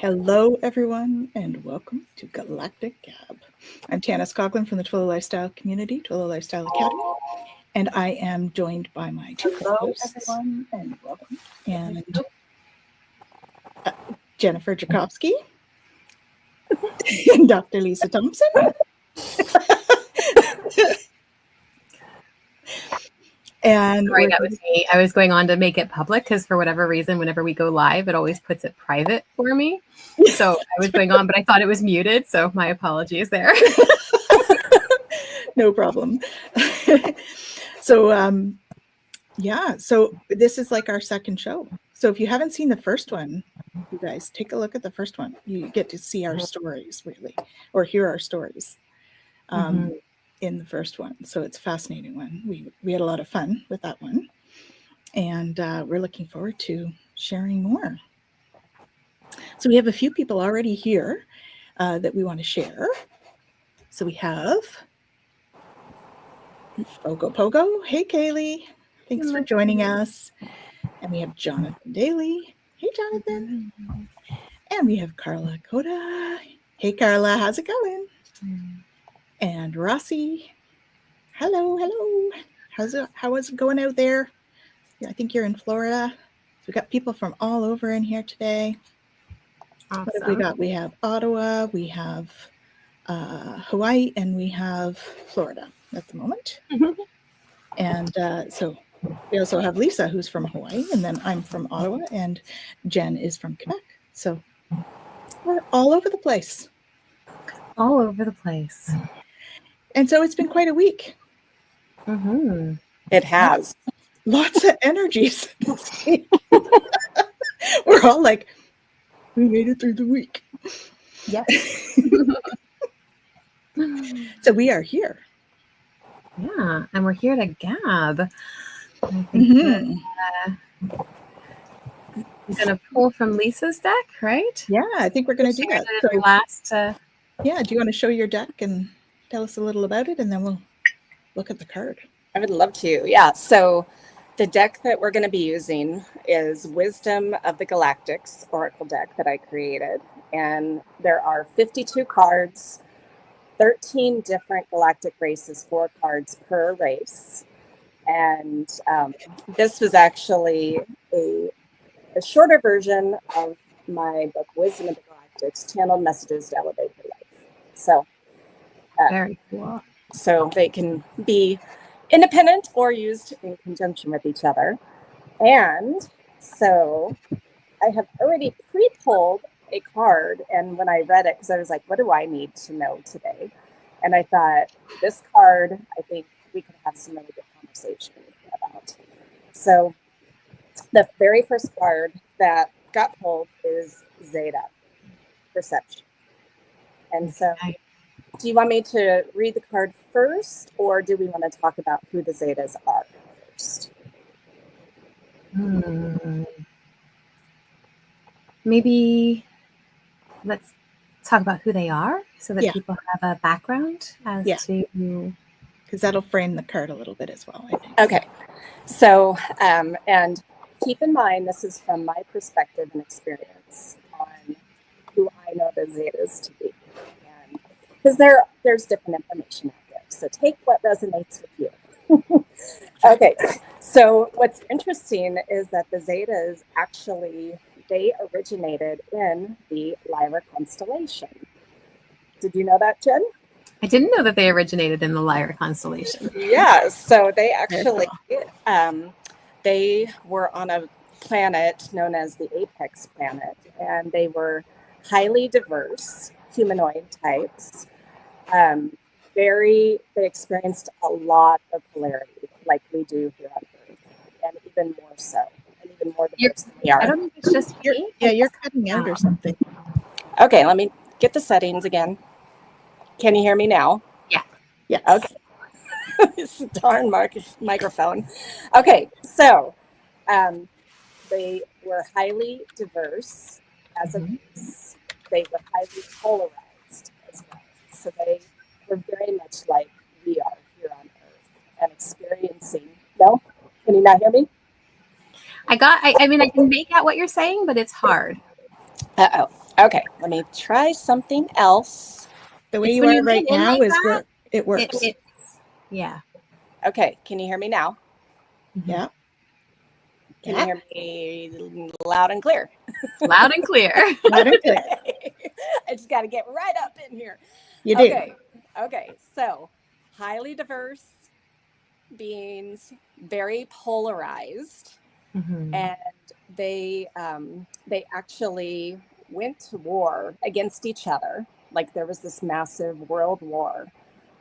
Hello, everyone, and welcome to Galactic Gab. I'm Tanys Coughlan from the Twillo Lifestyle Community, Twillo Lifestyle Academy, and I am joined by my two co-hosts, everyone, and welcome, and Jennifer Jurkofsky and Dr. Lisa Thompson. And right, that was me. I was going on to make it public because for whatever reason, whenever we go live, it always puts it private for me. So I was going on, but I thought it was muted. So my apologies there. No problem. So this is like our second show. So if you haven't seen the first one, you guys take a look at the first one. You get to see our stories, really, or hear our stories. In the first one. So it's a fascinating one. We had a lot of fun with that one. And we're looking forward to sharing more. So we have a few people already here that we want to share. So we have Pogo. Hey, Kaylee. Thanks for joining us. And we have Jonathan Daly. Hey, Jonathan. And we have Carla Coda. Hey, Carla. How's it going? And Rossi, hello. How is it going out there? I think you're in Florida. So we got people from all over in here today. Awesome. What have we got? We have Ottawa, we have Hawaii, and we have Florida at the moment. And so we also have Lisa, who's from Hawaii, and then I'm from Ottawa, and Jen is from Quebec. So we're all over the place. All over the place. And so it's been quite a week. It has. Lots of energies this week. We're all like, we made it through the week. Yes. So we are here. Yeah, and we're here to gab. I think we're going to pull from Lisa's deck, right? Yeah, I think we're going to do that. So yeah, do you want to show your deck and tell us a little about it, and then we'll look at the card? I would love to. Yeah. So the deck that we're going to be using is Wisdom of the Galactics Oracle deck that I created. And there are 52 cards, 13 different galactic races, 4 cards per race. And this was actually a shorter version of my book, Wisdom of the Galactics, Channeled Messages to Elevate Your Life. So very cool. So they can be independent or used in conjunction with each other. And so I have already pre-pulled a card. And when I read it, because I was like, what do I need to know today? And I thought, this card, I think we could have some really good conversation about. So the very first card that got pulled is Zeta, Perception. And so do you want me to read the card first, or do we want to talk about who the Zetas are first? Maybe let's talk about who they are so that people have a background as to... Because that'll frame the card a little bit as well, I think. Okay. So, and keep in mind, this is from my perspective and experience on who I know the Zetas to be. Because there's different information out there. So take what resonates with you. Okay, so what's interesting is that the Zetas actually, they originated in the Lyra constellation. Did you know that, Jen? I didn't know that they originated in the Lyra constellation. Yeah, so they actually, they were on a planet known as the Apex planet, and they were highly diverse humanoid types. They experienced a lot of polarity, like we do here on Earth, and even more so, and even more diverse than we are. I don't think it's just me. You're cutting out or something. Okay, let me get the settings again. Can you hear me now? Yeah. Yes. Okay. This darn microphone. Okay, so they were highly diverse as a race. They were highly polarized as well. So they were very much like we are here on Earth and experiencing. No? Can you not hear me? I mean, I can make out what you're saying, but it's hard. Uh-oh. Okay, let me try something else. The way It's you when are you right lean in now like is that, where it works. Yeah. Okay, can you hear me now? Yeah. Can Yeah. you hear me loud and clear? Loud and clear. Loud and clear. I just got to get right up in here. You do. Okay. So highly diverse beings, very polarized, Mhm. and they actually went to war against each other. Like there was this massive world war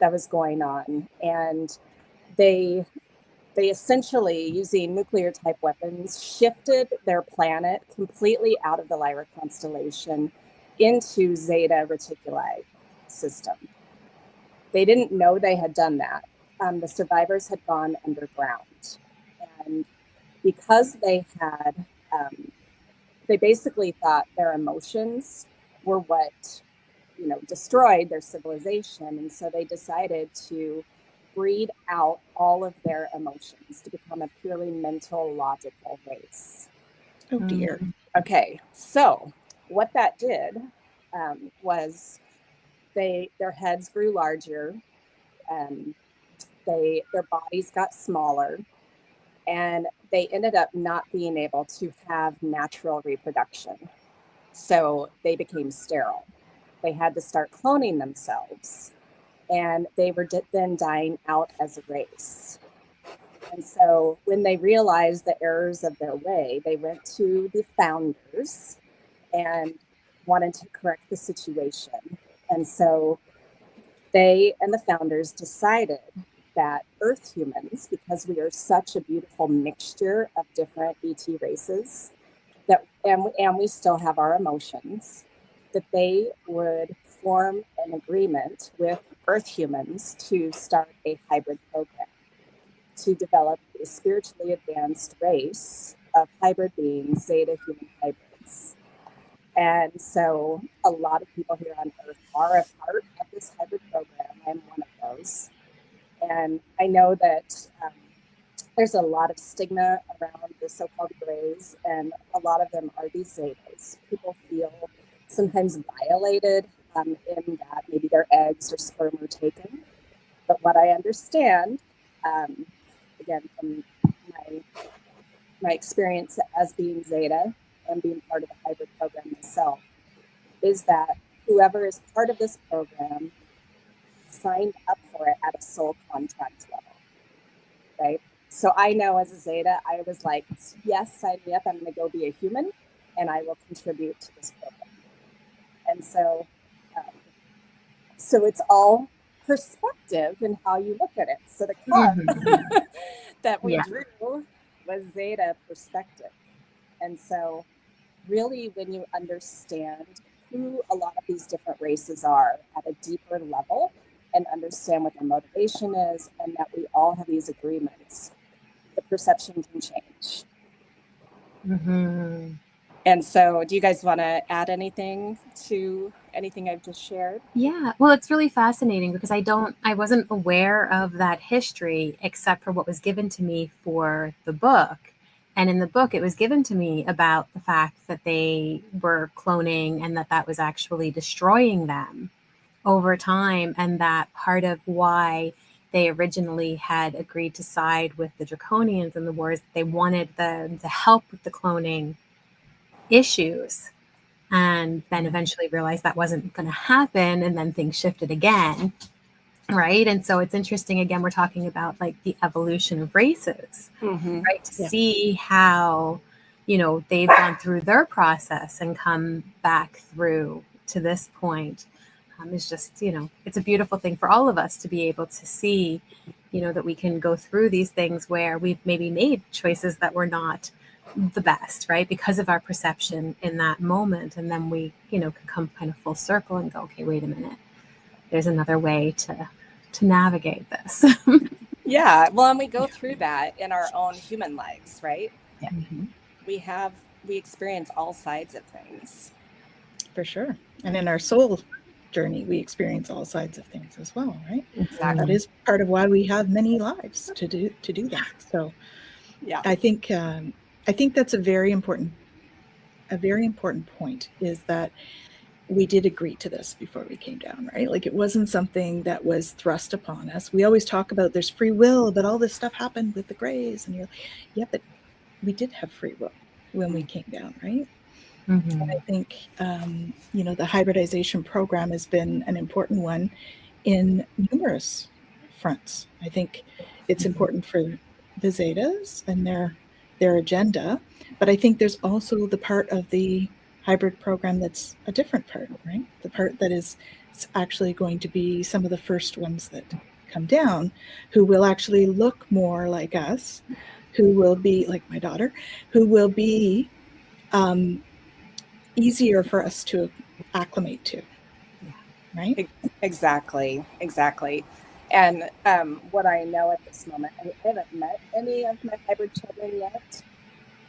that was going on, and they essentially, using nuclear type weapons, shifted their planet completely out of the Lyra constellation into Zeta Reticuli system. They didn't know they had done that. The survivors had gone underground. And because they had, they basically thought their emotions were what, destroyed their civilization. And so they decided to breed out all of their emotions to become a purely mental, logical race. Oh dear. Okay, so what that did was their heads grew larger, their bodies got smaller, and they ended up not being able to have natural reproduction. So they became sterile. They had to start cloning themselves, and they were then dying out as a race. And so when they realized the errors of their way, they went to the founders and wanted to correct the situation. And so they and the founders decided that Earth humans, because we are such a beautiful mixture of different ET races, that and we still have our emotions, that they would form an agreement with Earth humans to start a hybrid program to develop a spiritually advanced race of hybrid beings, Zeta human hybrids. And so a lot of people here on Earth are a part of this hybrid program. I'm one of those. And I know that there's a lot of stigma around the so-called grays, and a lot of them are these Zetas. People feel sometimes violated in that maybe their eggs or sperm are taken. But what I understand, again, from my experience as being Zeta and being part of the hybrid program myself, is that whoever is part of this program signed up for it at a soul contract level, right? So I know as a Zeta, I was like, yes, sign me up. I'm going to go be a human, and I will contribute to this program. And so, so it's all perspective and how you look at it. So the card that we drew was Zeta perspective. And so really when you understand who a lot of these different races are at a deeper level and understand what their motivation is and that we all have these agreements, the perception can change. And so do you guys want to add anything to anything I've just shared? Yeah, well, it's really fascinating because I wasn't aware of that history except for what was given to me for the book. And in the book, it was given to me about the fact that they were cloning and that was actually destroying them over time. And that part of why they originally had agreed to side with the Draconians in the wars, they wanted the help with the cloning issues. And then eventually realized that wasn't going to happen. And then things shifted again. Right. And so it's interesting. Again, we're talking about like the evolution of races, right? To see how, they've gone through their process and come back through to this point. Is just, it's a beautiful thing for all of us to be able to see, that we can go through these things where we've maybe made choices that were not the best, right? Because of our perception in that moment. And then we, can come kind of full circle and go, okay, wait a minute. There's another way to navigate this. Yeah. Well, and we go through that in our own human lives, right? Yeah. We experience all sides of things. For sure. And in our soul journey, we experience all sides of things as well, right? Exactly. That is part of why we have many lives to do that. So yeah, I think that's a very important a very important point is that we did agree to this before we came down, right? Like it wasn't something that was thrust upon us. We always talk about there's free will, but all this stuff happened with the Greys, and you're like, yeah, but we did have free will when we came down, right? And I think, the hybridization program has been an important one in numerous fronts. I think it's important for the Zetas and their agenda, but I think there's also the part of the hybrid program that's a different part, right? The part that is actually going to be some of the first ones that come down, who will actually look more like us, who will be like my daughter, who will be easier for us to acclimate to, right? Exactly. And what I know at this moment, I haven't met any of my hybrid children yet.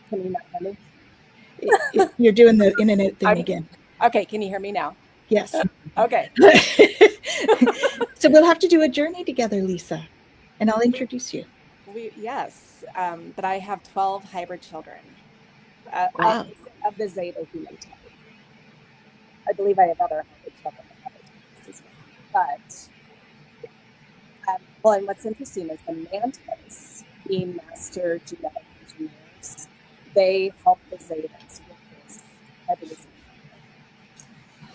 Can you not hear me? You're doing the internet thing again. Okay, can you hear me now? Yes. Okay. So we'll have to do a journey together, Lisa, and I'll introduce you. Yes, but I have 12 hybrid children Wow. of the Zeta human type. I believe I have other hybrid children as well. But, well, and what's interesting is the Mantis, being master genetic engineers, they help the Zetas with this hybridization.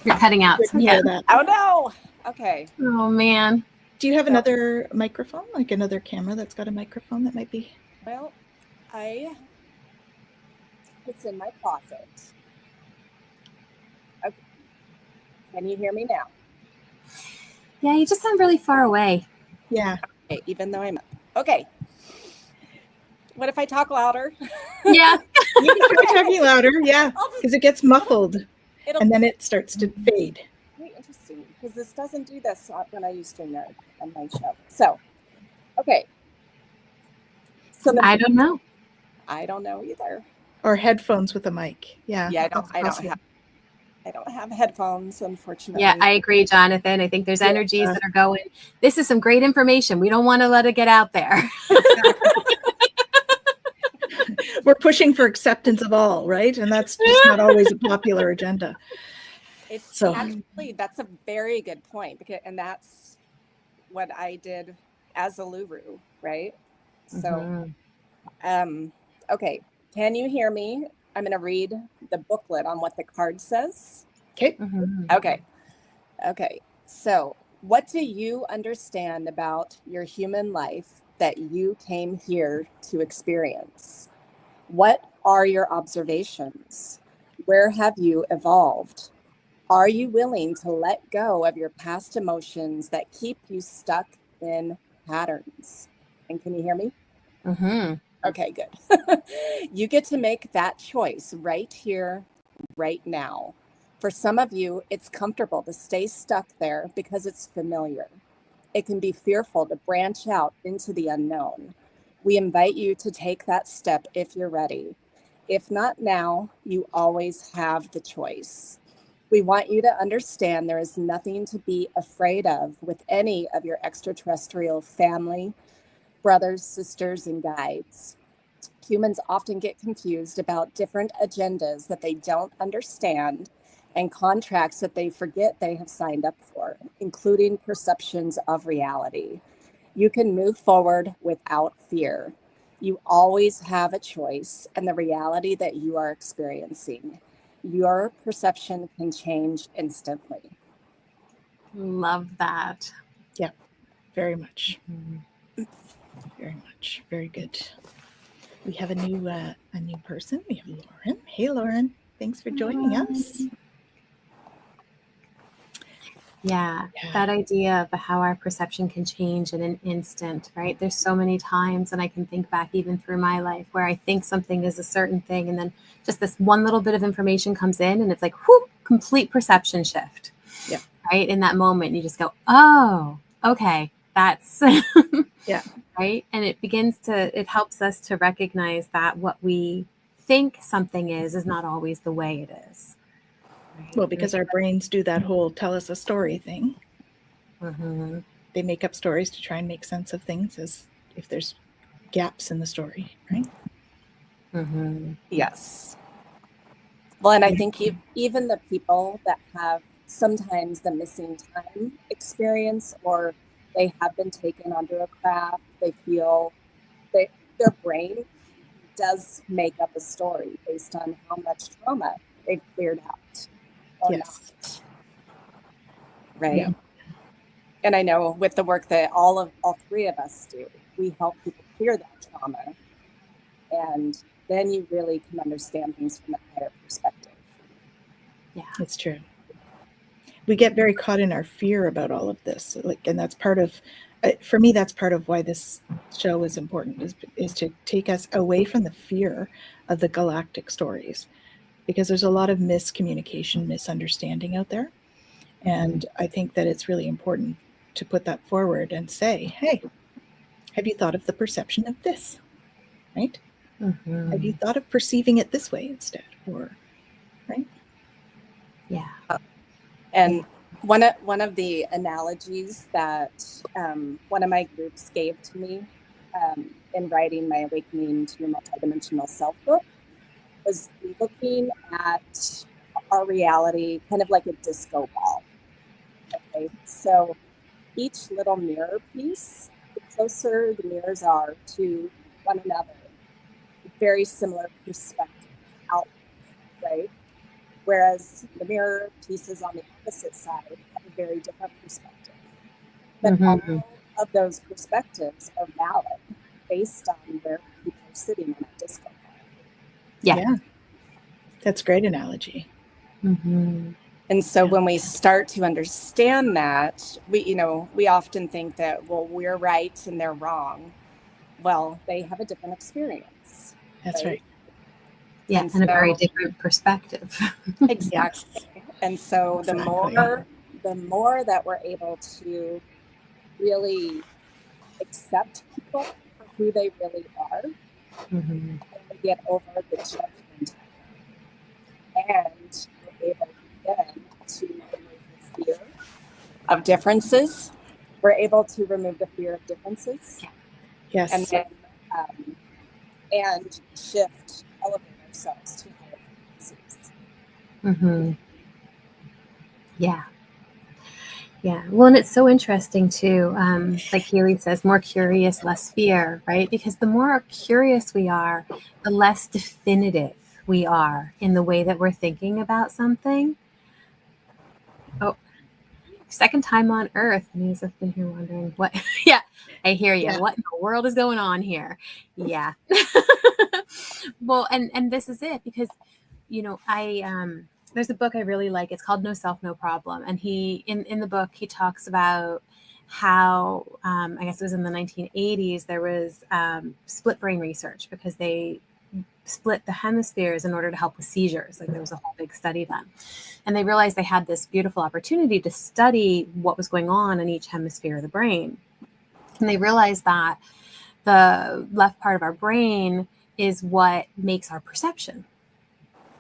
You're cutting out. Yeah. That. Oh no. Okay. Oh man. Do you have another microphone, like another camera that's got a microphone that might be? Well, it's in my closet. Okay. Can you hear me now? Yeah, you just sound really far away. Yeah. Okay, even though I'm okay. What if I talk louder? Yeah. You can try talking louder, yeah, because it gets muffled and then it starts to fade. Very interesting, because this doesn't do this when I use StreamYard on my show. So, okay. So I don't know. I don't know either. Or headphones with a mic. Yeah. Yeah, I don't have headphones, unfortunately. Yeah, I agree, Jonathan. I think there's energies that are going, this is some great information. We don't want to let it get out there. We're pushing for acceptance of all, right? And that's just not always a popular agenda. Actually, that's a very good point, and that's what I did as a Luru, right? So, okay. Can you hear me? I'm going to read the booklet on what the card says. Okay. Okay. So, what do you understand about your human life that you came here to experience? What are your observations? Where have you evolved? Are you willing to let go of your past emotions that keep you stuck in patterns? And can you hear me? Okay, good. You get to make that choice right here, right now. For some of you, it's comfortable to stay stuck there because it's familiar. It can be fearful to branch out into the unknown. We invite you to take that step if you're ready. If not now, you always have the choice. We want you to understand there is nothing to be afraid of with any of your extraterrestrial family, brothers, sisters, and guides. Humans often get confused about different agendas that they don't understand and contracts that they forget they have signed up for, including perceptions of reality. You can move forward without fear. You always have a choice and the reality that you are experiencing. Your perception can change instantly. Love that. Yeah, very much. Very much. Very good. We have a new person. We have Lauren. Hey, Lauren. Thanks for joining us. Yeah, that idea of how our perception can change in an instant, right? There's so many times, and I can think back even through my life where I think something is a certain thing, and then just this one little bit of information comes in, and it's like, whoop, complete perception shift. Yeah. Right? In that moment, you just go, oh, okay, that's yeah. Right. And it helps us to recognize that what we think something is not always the way it is. Right? Well, because our brains do that whole tell us a story thing. They make up stories to try and make sense of things as if there's gaps in the story, right? Yes. Well, and I think even the people that have sometimes the missing time experience, or they have been taken under a craft, they feel their brain does make up a story based on how much trauma they've cleared out or Yes. not. Right. Yeah. And I know with the work that all three of us do, we help people clear that trauma. And then you really can understand things from a higher perspective. Yeah, It's true. We get very caught in our fear about all of this. And that's part of, for me, that's part of why this show is important, is to take us away from the fear of the galactic stories, because there's a lot of miscommunication, misunderstanding out there. And I think that it's really important to put that forward and say, hey, have you thought of the perception of this? Right? Mm-hmm. Have you thought of perceiving it this way instead? Or, right? Yeah. And one of the analogies that one of my groups gave to me in writing my Awakening to Your Multidimensional Self book was looking at our reality kind of like a disco ball. Okay, so each little mirror piece, the closer the mirrors are to one another, very similar perspective outlook, right? Whereas the mirror pieces on the opposite side have a very different perspective. But all of those perspectives are valid based on where people are sitting in a disco ball. Yeah. That's a great analogy. Mm-hmm. And so when we start to understand that, we often think that, well, we're right and they're wrong. Well, they have a different experience. That's right. Yeah, and a very different perspective. Exactly. Yes. And so the more that we're able to really accept people for who they really are, and we get over the judgment, and we're able then to remove the fear of differences. We're able to remove the fear of differences. Yes. And then and shift, elevate ourselves to higher frequencies. Mm-hmm. Yeah. Yeah. Well, and it's so interesting too. Like Keely says, more curious, less fear, right? Because the more curious we are, the less definitive we are in the way that we're thinking about something. Oh, second time on Earth. Means I've been here wondering what. Yeah, I hear you. Yeah. What in the world is going on here? Yeah. Well, and this is it, because, there's a book I really like. It's called No Self, No Problem. And he, in the book, he talks about how, I guess it was in the 1980s, there was split brain research, because they split the hemispheres in order to help with seizures. Like, there was a whole big study done. And they realized they had this beautiful opportunity to study what was going on in each hemisphere of the brain. And they realized that the left part of our brain is what makes our perception.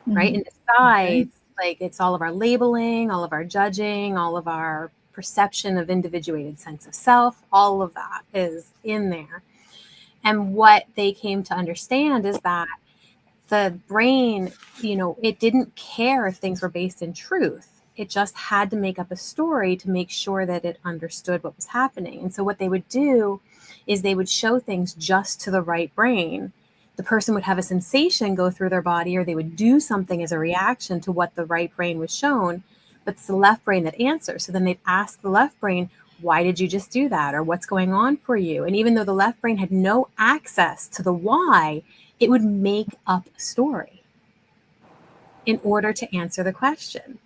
Right? And decides, like, it's all of our labeling, all of our judging, all of our perception of individuated sense of self, all of that is in there. And what they came to understand is that the brain, it didn't care if things were based in truth. It just had to make up a story to make sure that it understood what was happening. And so what they would do is they would show things just to the right brain. The person would have a sensation go through their body, or they would do something as a reaction to what the right brain was shown, but it's the left brain that answers. So then they'd ask the left brain, why did you just do that? Or what's going on for you? And even though the left brain had no access to the why, it would make up a story in order to answer the question.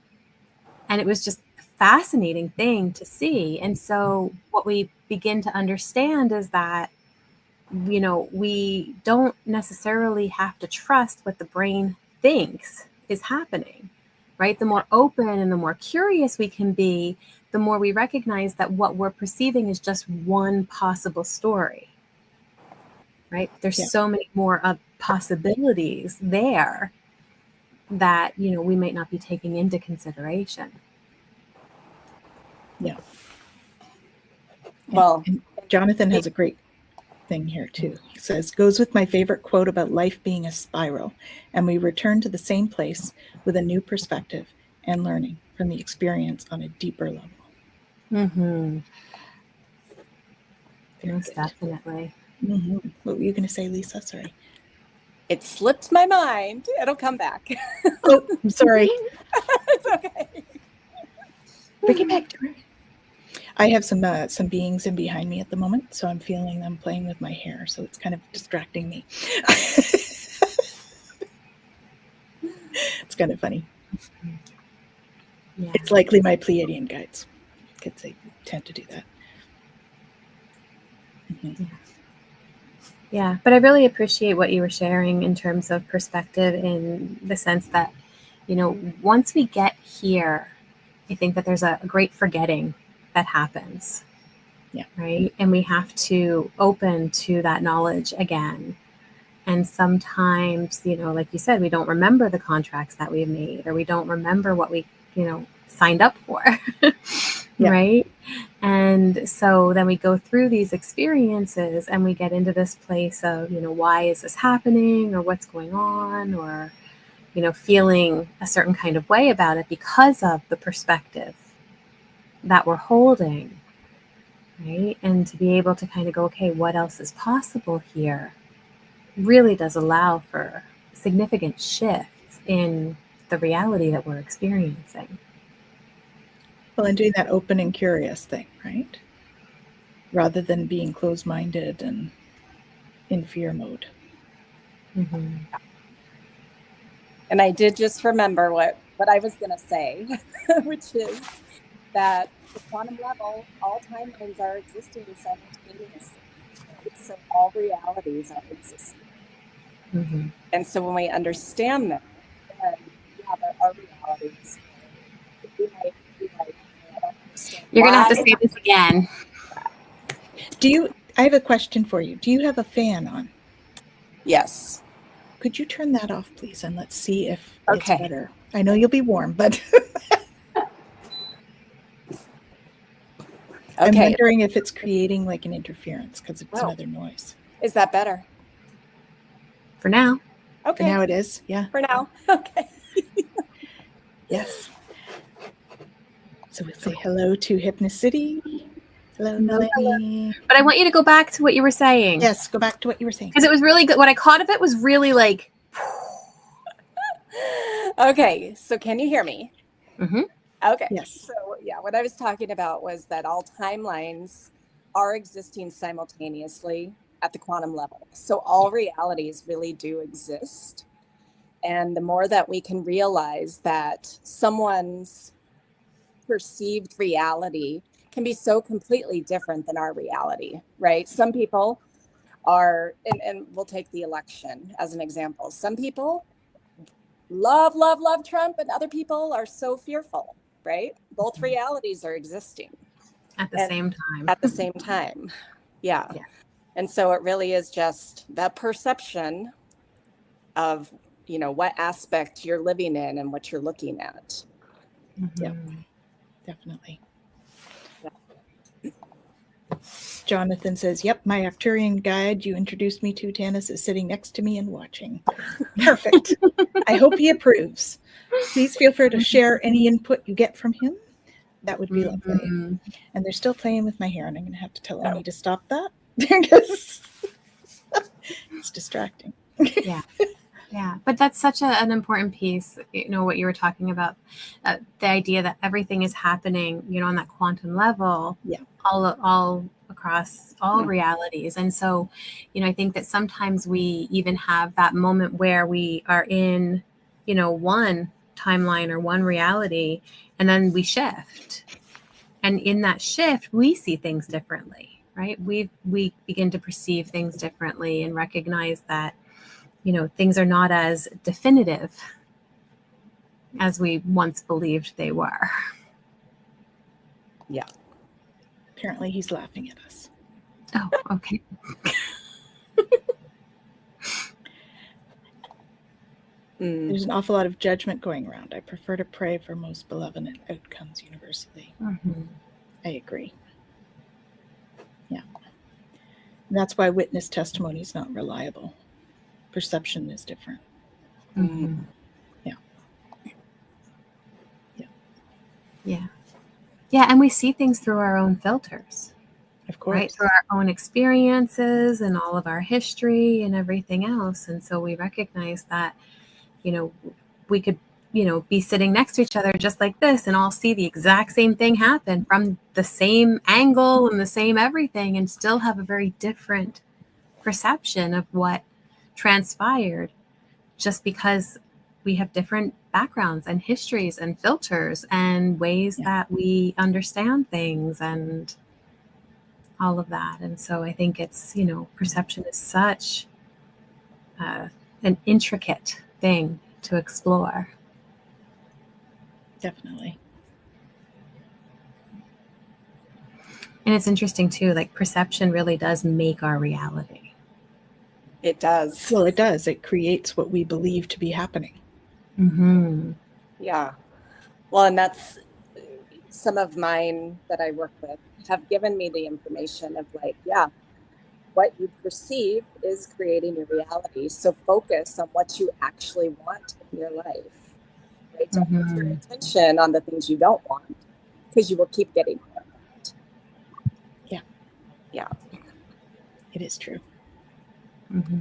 And it was just a fascinating thing to see. And so what we begin to understand is that, we don't necessarily have to trust what the brain thinks is happening, right? The more open and the more curious we can be, the more we recognize that what we're perceiving is just one possible story, right? There's so many more possibilities there that, we might not be taking into consideration. Yeah. Well, and Jonathan has a great thing here too. He says, goes with my favorite quote about life being a spiral, and we return to the same place with a new perspective and learning from the experience on a deeper level. Mm-hmm. Very Most good. definitely. Mm-hmm. What were you going to say, Lisa? Sorry. It slipped my mind. It'll come back. Oh, I'm sorry. It's okay. Bring it back to her. I have some beings in behind me at the moment, so I'm feeling them playing with my hair, so it's kind of distracting me. It's kind of funny. Yeah. It's likely my Pleiadian guides, because they tend to do that. Mm-hmm. Yeah, but I really appreciate what you were sharing in terms of perspective, in the sense that, you know, once we get here, I think that there's a great forgetting that happens. Yeah. Right. And we have to open to that knowledge again. And sometimes, you know, like you said, we don't remember the contracts that we've made, or we don't remember what we, you know, signed up for. Yeah. Right. And so then we go through these experiences and we get into this place of, you know, why is this happening, or what's going on, or, you know, feeling a certain kind of way about it because of the perspective that we're holding. Right. And to be able to kind of go, okay, what else is possible here, really does allow for significant shifts in the reality that we're experiencing. Well, and doing that open and curious thing, right? Rather than being closed-minded and in fear mode. Mm-hmm. And I did just remember what I was going to say, which is that the quantum level, all timelines are existing simultaneously. Right? So all realities are existing. Mm-hmm. And so when we understand that, then yeah, there are realities. We might be like, I don't understand. You're going to have to why. say this again. I have a question for you. Do you have a fan on? Yes. Could you turn that off, please? And let's see if Okay. it's better. I know you'll be warm, but I'm Okay. wondering if it's creating like an interference, because it's Oh. another noise. Is that better? For now. Okay. For now it is, yeah. For now. Okay. Yes. So we'll say hello to Hypnocity. Hello, Melanie. But I want you to go back to what you were saying. Yes, go back to what you were saying. Because it was really good. What I caught of it was really like. Okay. So can you hear me? Mm-hmm. Okay. Yes. So yeah, what I was talking about was that all timelines are existing simultaneously at the quantum level. So all realities really do exist. And the more that we can realize that someone's perceived reality can be so completely different than our reality, right? Some people are, and we'll take the election as an example. Some people love Trump, and other people are so fearful, right? Both realities are existing At the same time. At the same time. Yeah. And so it really is just that perception of, you know, what aspect you're living in and what you're looking at. Mm-hmm. Yeah, definitely. Jonathan says, yep, my Arcturian guide you introduced me to, Tanys, is sitting next to me and watching. Perfect. I hope he approves. Please feel free to share any input you get from him. That would be lovely. Mm-hmm. And they're still playing with my hair, and I'm going to have to tell Amy to stop that because it's distracting. Yeah. Yeah, but that's such an important piece, you know, what you were talking about, the idea that everything is happening, you know, on that quantum level, all across all realities. And so, you know, I think that sometimes we even have that moment where we are in, you know, one timeline or one reality, and then we shift. And in that shift, we see things differently, right? We begin to perceive things differently and recognize that, you know, things are not as definitive as we once believed they were. Yeah. Apparently he's laughing at us. Oh, okay. There's an awful lot of judgment going around. I prefer to pray for most benevolent outcomes universally. Mm-hmm. I agree. Yeah. That's why witness testimony is not reliable. Perception is different. Mm-hmm. Yeah. Yeah. Yeah. And we see things through our own filters, Of course. right? Through our own experiences and all of our history and everything else. And so we recognize that, we could, be sitting next to each other just like this and all see the exact same thing happen from the same angle and the same everything and still have a very different perception of what transpired, just because we have different backgrounds and histories and filters and ways that we understand things and all of that. And so I think it's, perception is such an intricate thing to explore. Definitely. And it's interesting too, like perception really does make our reality. It does. Well, it does. It creates what we believe to be happening. Mm-hmm. Yeah. Well, and that's some of mine that I work with have given me the information of like, what you perceive is creating your reality. So focus on what you actually want in your life. Right? Don't put your attention on the things you don't want, because you will keep getting hurt. Yeah. It is true. Mm-hmm.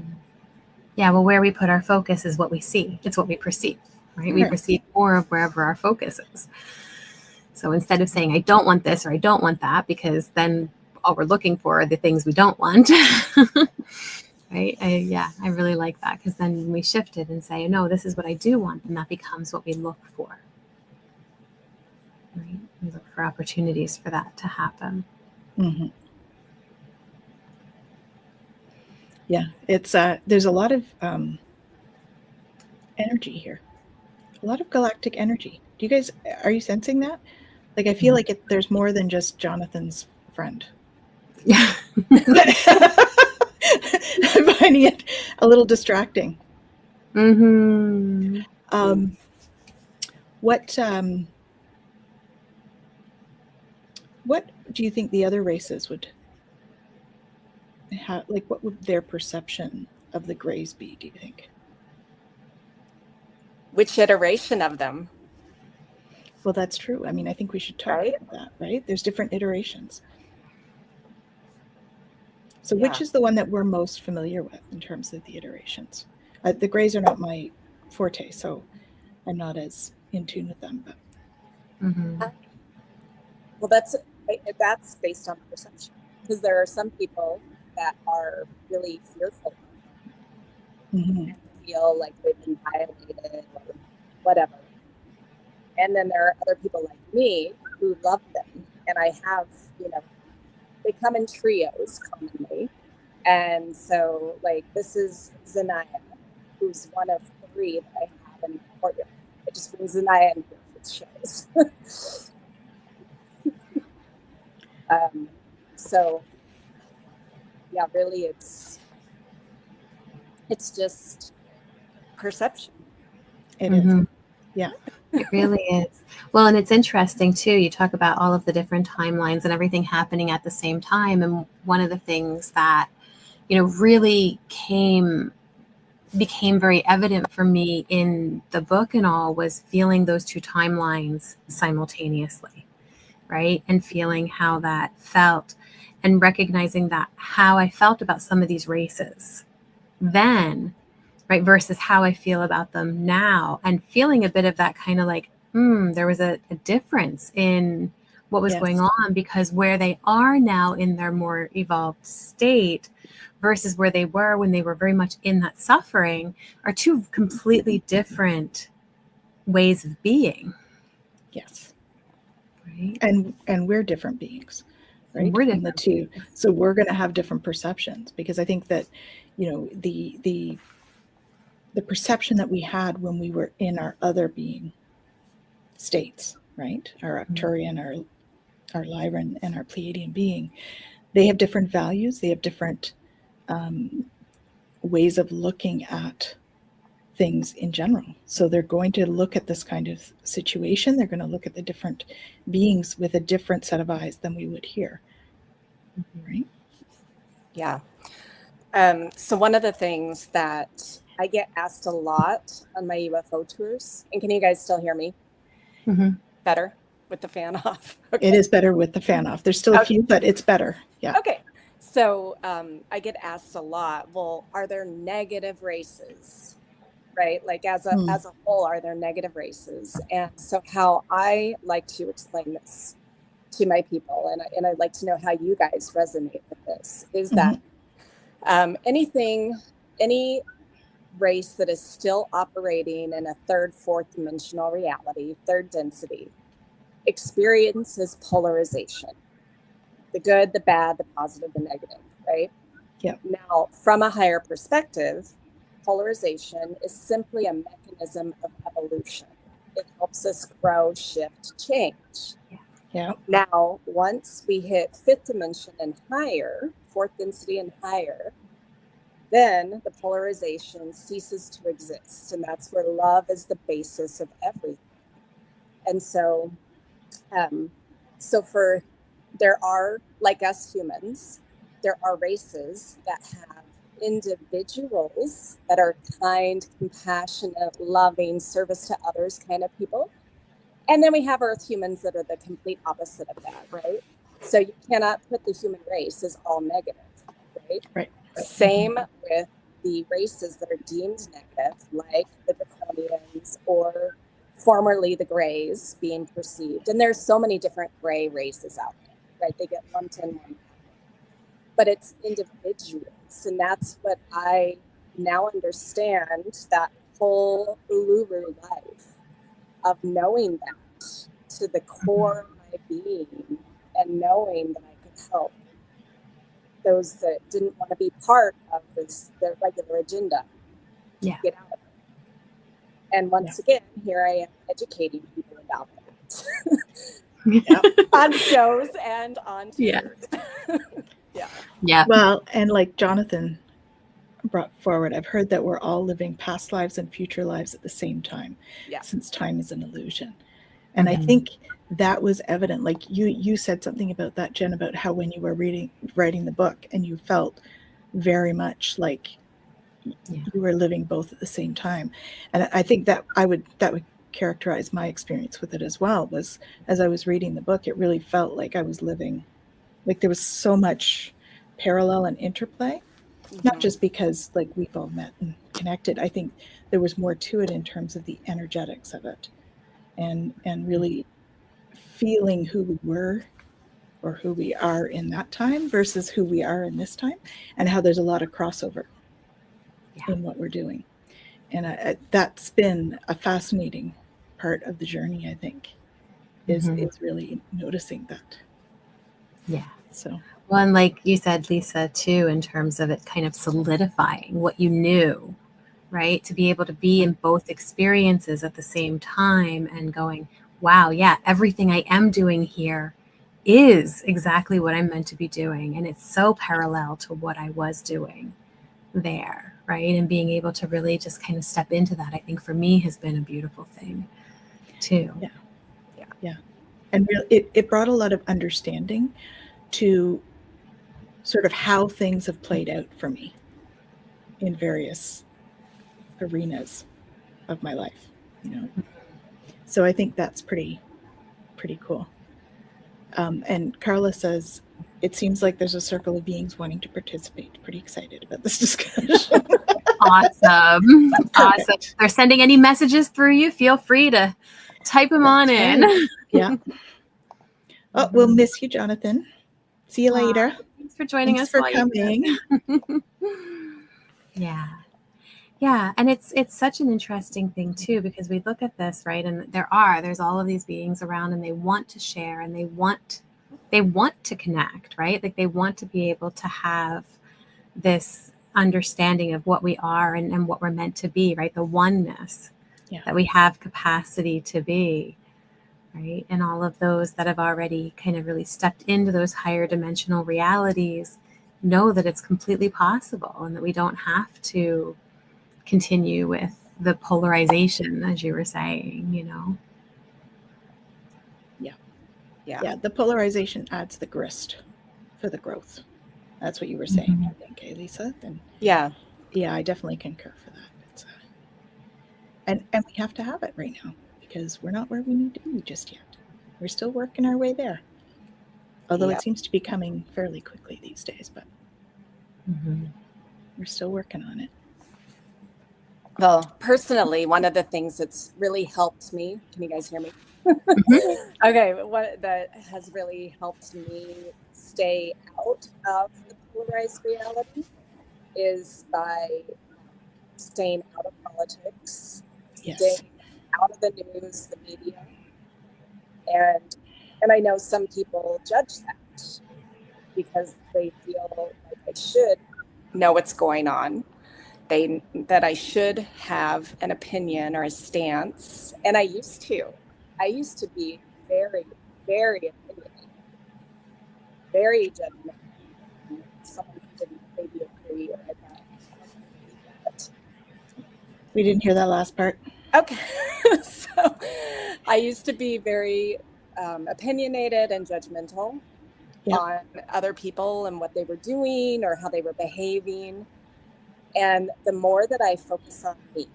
Yeah, well, where we put our focus is what we see. It's what we perceive, right? We perceive more of wherever our focus is. So instead of saying, I don't want this or I don't want that, because then all we're looking for are the things we don't want. Right? I really like that, because then when we shift it and say, no, this is what I do want, then that becomes what we look for. Right? We look for opportunities for that to happen. Mm-hmm. Yeah, it's there's a lot of energy here, a lot of galactic energy. Are you sensing that? Like, I feel like there's more than just Jonathan's friend. Yeah. I'm finding it a little distracting. Mm-hmm. What do you think the other races would have? Like, what would their perception of the Greys be, do you think? Which iteration of them? Well, that's true. I mean, I think we should talk about that, right? There's different iterations. So which is the one that we're most familiar with in terms of the iterations? The Greys are not my forte, so I'm not as in tune with them. But well, that's based on perception, because there are some people that are really fearful and feel like they've been violated or whatever. And then there are other people like me who love them, and I have, they come in trios commonly. And so, like, this is Zanaya, who's one of 3 that I have in the courtyard. I just bring Zanaya in here for shows. So, yeah, really, it's just perception. It is. Yeah. It really is. Well, and it's interesting too. You talk about all of the different timelines and everything happening at the same time. And one of the things that, really became very evident for me in the book and all was feeling those 2 timelines simultaneously, right? And feeling how that felt and recognizing that how I felt about some of these races then, right, versus how I feel about them now, and feeling a bit of that kind of like, there was a difference in what was going on, because where they are now in their more evolved state versus where they were when they were very much in that suffering are 2 completely different ways of being. Yes. Right. And we're different beings, right? And we're different. The 2. So we're going to have different perceptions, because I think that, the perception that we had when we were in our other being states, right? Our Arcturian, our Lyran, and our Pleiadian being, they have different values. They have different ways of looking at things in general. So they're going to look at this kind of situation. They're going to look at the different beings with a different set of eyes than we would here, right? Yeah. So one of the things that I get asked a lot on my UFO tours, and can you guys still hear me better with the fan off? Okay. It is better with the fan off. There's still a few, but it's better. Yeah. Okay. So I get asked a lot, well, are there negative races? Right? Like as a whole, are there negative races? And so how I like to explain this to my people, and I'd like to know how you guys resonate with this, is that any race that is still operating in a third, fourth dimensional reality, third density, experiences polarization. The good, the bad, the positive, the negative, right? Yeah. Now, from a higher perspective, polarization is simply a mechanism of evolution. It helps us grow, shift, change. Yeah. Now, once we hit fifth dimension and higher, fourth density and higher, then the polarization ceases to exist. And that's where love is the basis of everything. And so, there are, like us humans, there are races that have individuals that are kind, compassionate, loving, service to others kind of people. And then we have Earth humans that are the complete opposite of that, right? So you cannot put the human race as all negative, right? Right. Same with the races that are deemed negative, like the Draconians or formerly the Greys being perceived. And there's so many different gray races out there, right? They get lumped in one. But it's individuals. And that's what I now understand, that whole Uluru life of knowing that to the core of my being, and knowing that I could help those that didn't want to be part of the regular agenda get out of it. And once again, here I am educating people about that on shows and on tours. Yeah. Well, and like Jonathan brought forward, I've heard that we're all living past lives and future lives at the same time, since time is an illusion. And I think that was evident. Like you said something about that, Jen, about how when you were writing the book, and you felt very much like you were living both at the same time. And I think that would characterize my experience with it as well. Was as I was reading the book, it really felt like I was living, like there was so much parallel and interplay. Not just because like we've all met and connected. I think there was more to it in terms of the energetics of it, and really feeling who we were or who we are in that time versus who we are in this time, and how there's a lot of crossover in what we're doing. And that's been a fascinating part of the journey, I think, is really noticing that. Yeah. So. Well, and like you said, Lisa, too, in terms of it kind of solidifying what you knew, right? To be able to be in both experiences at the same time and going, wow, yeah, everything I am doing here is exactly what I'm meant to be doing. And it's so parallel to what I was doing there, right? And being able to really just kind of step into that, I think for me has been a beautiful thing, too. Yeah. And it brought a lot of understanding to sort of how things have played out for me in various arenas of my life, So I think that's pretty cool. And Carla says, it seems like there's a circle of beings wanting to participate. Pretty excited about this discussion. Awesome. Awesome. If they're sending any messages through you, feel free to type them on in. Yeah. Oh, we'll miss you, Jonathan. See you later. Thanks for joining us. Thanks for coming. Yeah. And it's such an interesting thing too, because we look at this, right? And there's all of these beings around, and they want to share, and they want to connect, right? Like they want to be able to have this understanding of what we are and what we're meant to be, right? The oneness that we have capacity to be. Right. And all of those that have already kind of really stepped into those higher dimensional realities know that it's completely possible, and that we don't have to continue with the polarization, as you were saying, Yeah. The polarization adds the grist for the growth. That's what you were saying, I think, Lisa. And Yeah. yeah, I definitely concur for that. It's, and we have to have it right now because we're not where we need to be just yet. We're still working our way there. Although it seems to be coming fairly quickly these days, but we're still working on it. Well, personally, one of the things that's really helped me, can you guys hear me? Okay, what that has really helped me stay out of the polarized reality is by staying out of politics, staying out of the news, the media. And I know some people judge that because they feel like I should know what's going on. That I should have an opinion or a stance. And I used to be very, very opinionated, very judgmental. Someone didn't maybe agree or I thought. We didn't hear that last part. Okay. So I used to be very opinionated and judgmental on other people and what they were doing or how they were behaving. And the more that I focus on me,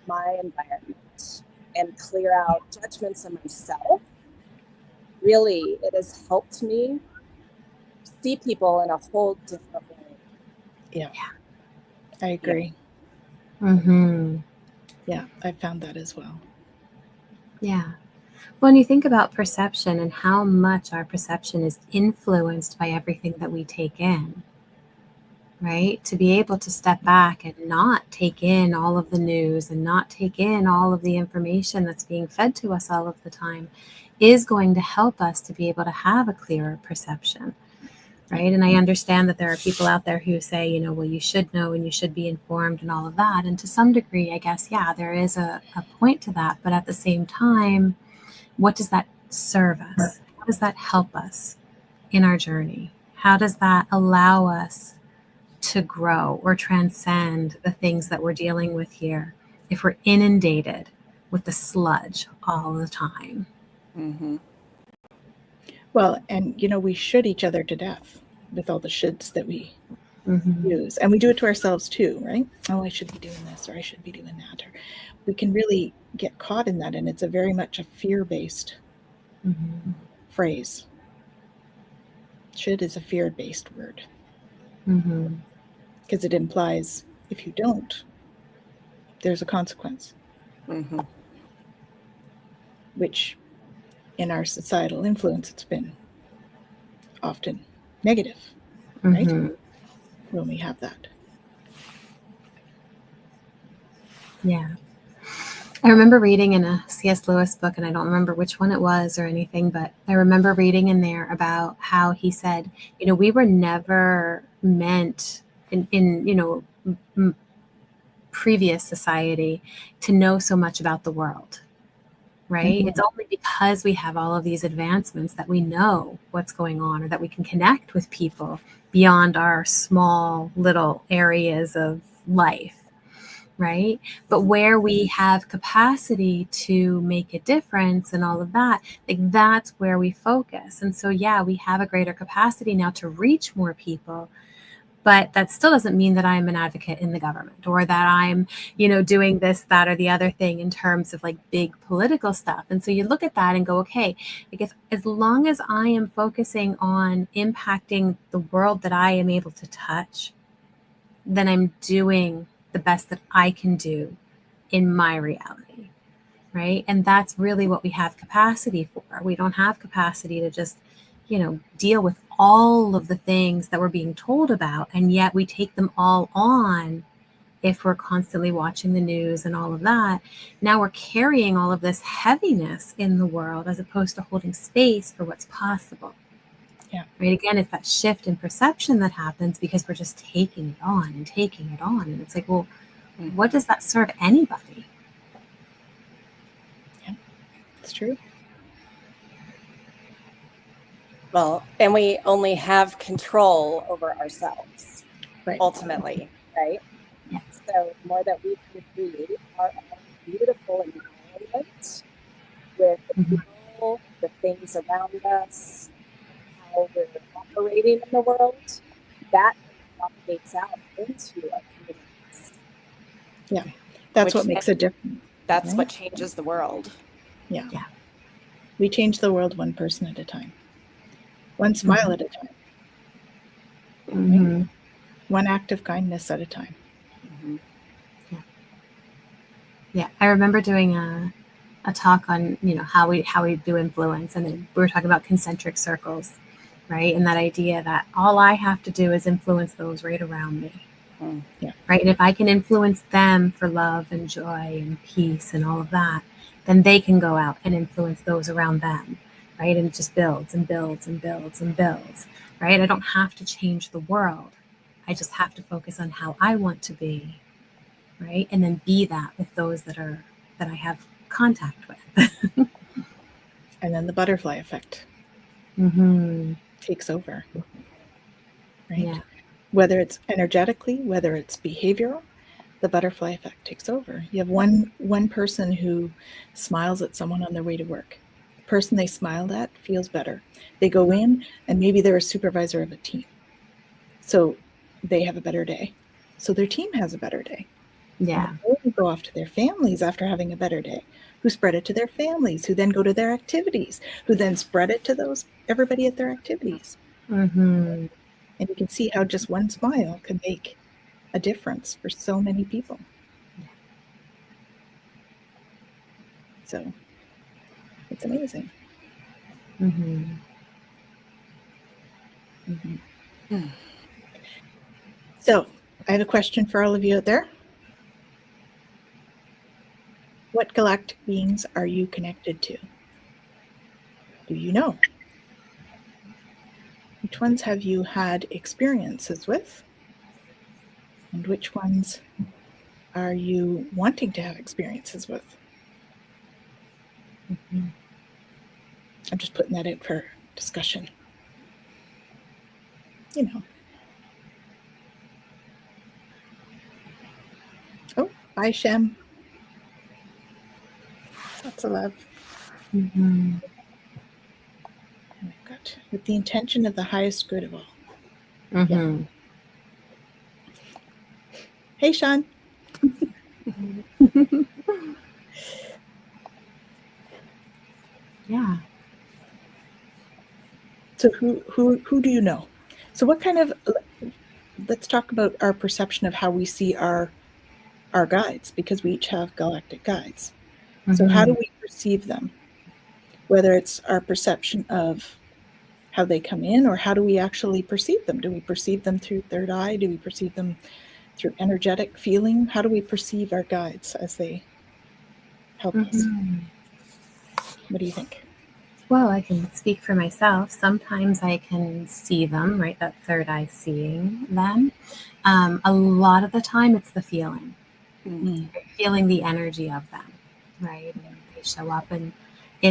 my environment, and clear out judgments of myself, really, it has helped me see people in a whole different way. Yeah. I agree. Yeah, I found that as well. Yeah. When you think about perception and how much our perception is influenced by everything that we take in, right? To be able to step back and not take in all of the news and not take in all of the information that's being fed to us all of the time is going to help us to be able to have a clearer perception, right? And I understand that there are people out there who say, you know, well, you should know and you should be informed and all of that. And to some degree, I guess, yeah, there is a point to that. But at the same time, what does that serve us? How does that help us in our journey? How does that allow us to grow or transcend the things that we're dealing with here if we're inundated with the sludge all the time? Well, and you know, we should each other to death with all the shoulds that we use, and we do it to ourselves too, right? Oh, I should be doing this, or I should be doing that, or we can really get caught in that, and it's a very much a fear-based phrase. Should is a fear-based word because it implies if you don't, there's a consequence, which in our societal influence, it's been often negative, right? When we have that. Yeah. I remember reading in a C.S. Lewis book, and I don't remember which one it was or anything, but I remember reading in there about how he said, you know, we were never meant in you know, previous society to know so much about the world, right? It's only because we have all of these advancements that we know what's going on or that we can connect with people beyond our small little areas of life. Right? But where we have capacity to make a difference and all of that, like that's where we focus. And so, yeah, we have a greater capacity now to reach more people, but that still doesn't mean that I'm an advocate in the government or that I'm, you know, doing this, that, or the other thing in terms of like big political stuff. And so you look at that and go, okay, I guess as long as I am focusing on impacting the world that I am able to touch, then I'm doing the best that I can do in my reality, right? And that's really what we have capacity for. We don't have capacity to just, you know, deal with all of the things that we're being told about, and yet we take them all on if we're constantly watching the news and all of that. Now we're carrying all of this heaviness in the world as opposed to holding space for what's possible. Yeah. Right. Again, it's that shift in perception that happens because we're just taking it on and taking it on. And it's like, well, what does that serve anybody? Yeah, it's true. Well, and we only have control over ourselves, ultimately, right? Yeah. So the more that we can create our own beautiful environment with the people, the things around us, how we're operating in the world, that propagates out into our communities. Yeah, that's Which what makes a difference. That's right? what changes the world. Yeah. Yeah. We change the world one person at a time, one smile at a time, Mm-hmm. right? One act of kindness at a time. Mm-hmm. Yeah, I remember doing a talk on how we do influence, and then we were talking about concentric circles, right? And that idea that all I have to do is influence those right around me, Yeah. right? And if I can influence them for love and joy and peace and all of that, then they can go out and influence those around them, right? And it just builds and builds and builds and builds, right? I don't have to change the world. I just have to focus on how I want to be, right? And then be that with those that I have contact with. And then the butterfly effect Mm-hmm. takes over, right? Yeah. Whether it's energetically, whether it's behavioral, the butterfly effect takes over. You have one person who smiles at someone on their way to work. The person they smiled at feels better. They go in and maybe they're a supervisor of a team. So they have a better day. So their team has a better day. Yeah. And they go off to their families after having a better day, who spread it to their families, who then go to their activities, who then spread it to everybody at their activities. Mm-hmm. And you can see how just one smile can make a difference for so many people. So it's amazing. Mm-hmm. Mm-hmm. So I have a question for all of you out there. What galactic beings are you connected to? Do you know? Which ones have you had experiences with? And which ones are you wanting to have experiences with? Mm-hmm. I'm just putting that in for discussion. Oh, bye, Shem. Lots of love. Mm-hmm. Oh, God. With the intention of the highest good of all. Mm-hmm. Hey, Sean. Yeah. So who do you know? So what kind of, let's talk about our perception of how we see our guides, because we each have galactic guides. Mm-hmm. So how do we perceive them? Whether it's our perception of how they come in, or how do we actually perceive them? Do we perceive them through third eye? Do we perceive them through energetic feeling? How do we perceive our guides as they help us? What do you think? Well, I can speak for myself. Sometimes I can see them, right? That third eye seeing them. A lot of the time it's the feeling, feeling the energy of them, right? And they show up in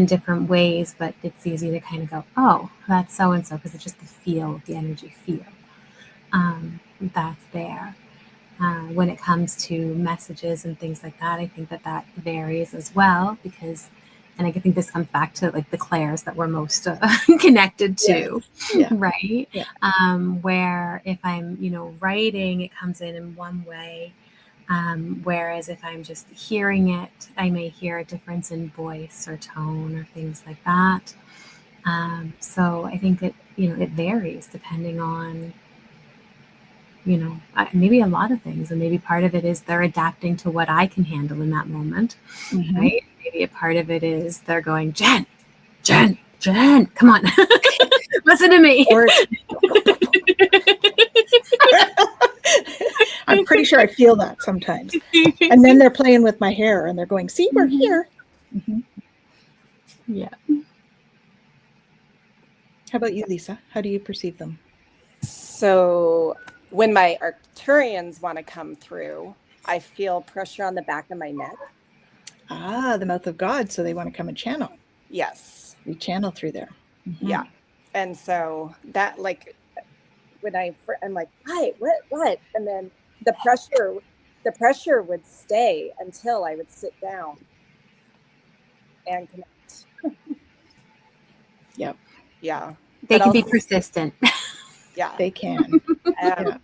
different ways, but it's easy to kind of go, oh, that's so-and-so, because it's just the energy feel that's there. When it comes to messages and things like that, I think that varies as well, because, and I think this comes back to like the clairs that we're most connected to, right? Yeah. Where if I'm, writing, it comes in one way. Whereas if I'm just hearing it, I may hear a difference in voice or tone or things like that. So I think that, it varies depending on, maybe a lot of things. And maybe part of it is they're adapting to what I can handle in that moment, right? Maybe a part of it is they're going, Jen, come on, listen to me. I'm pretty sure I feel that sometimes. And then they're playing with my hair and they're going, see, we're here. Yeah. How about you, Lisa? How do you perceive them? So when my Arcturians want to come through, I feel pressure on the back of my neck. Ah, the mouth of God. So they want to come and channel. Yes. We channel through there. Yeah. And so that, like, when I'm like, hi, what? And then the pressure would stay until I would sit down and connect. Yep. Yeah. They can be persistent. Yeah. They can. Yeah.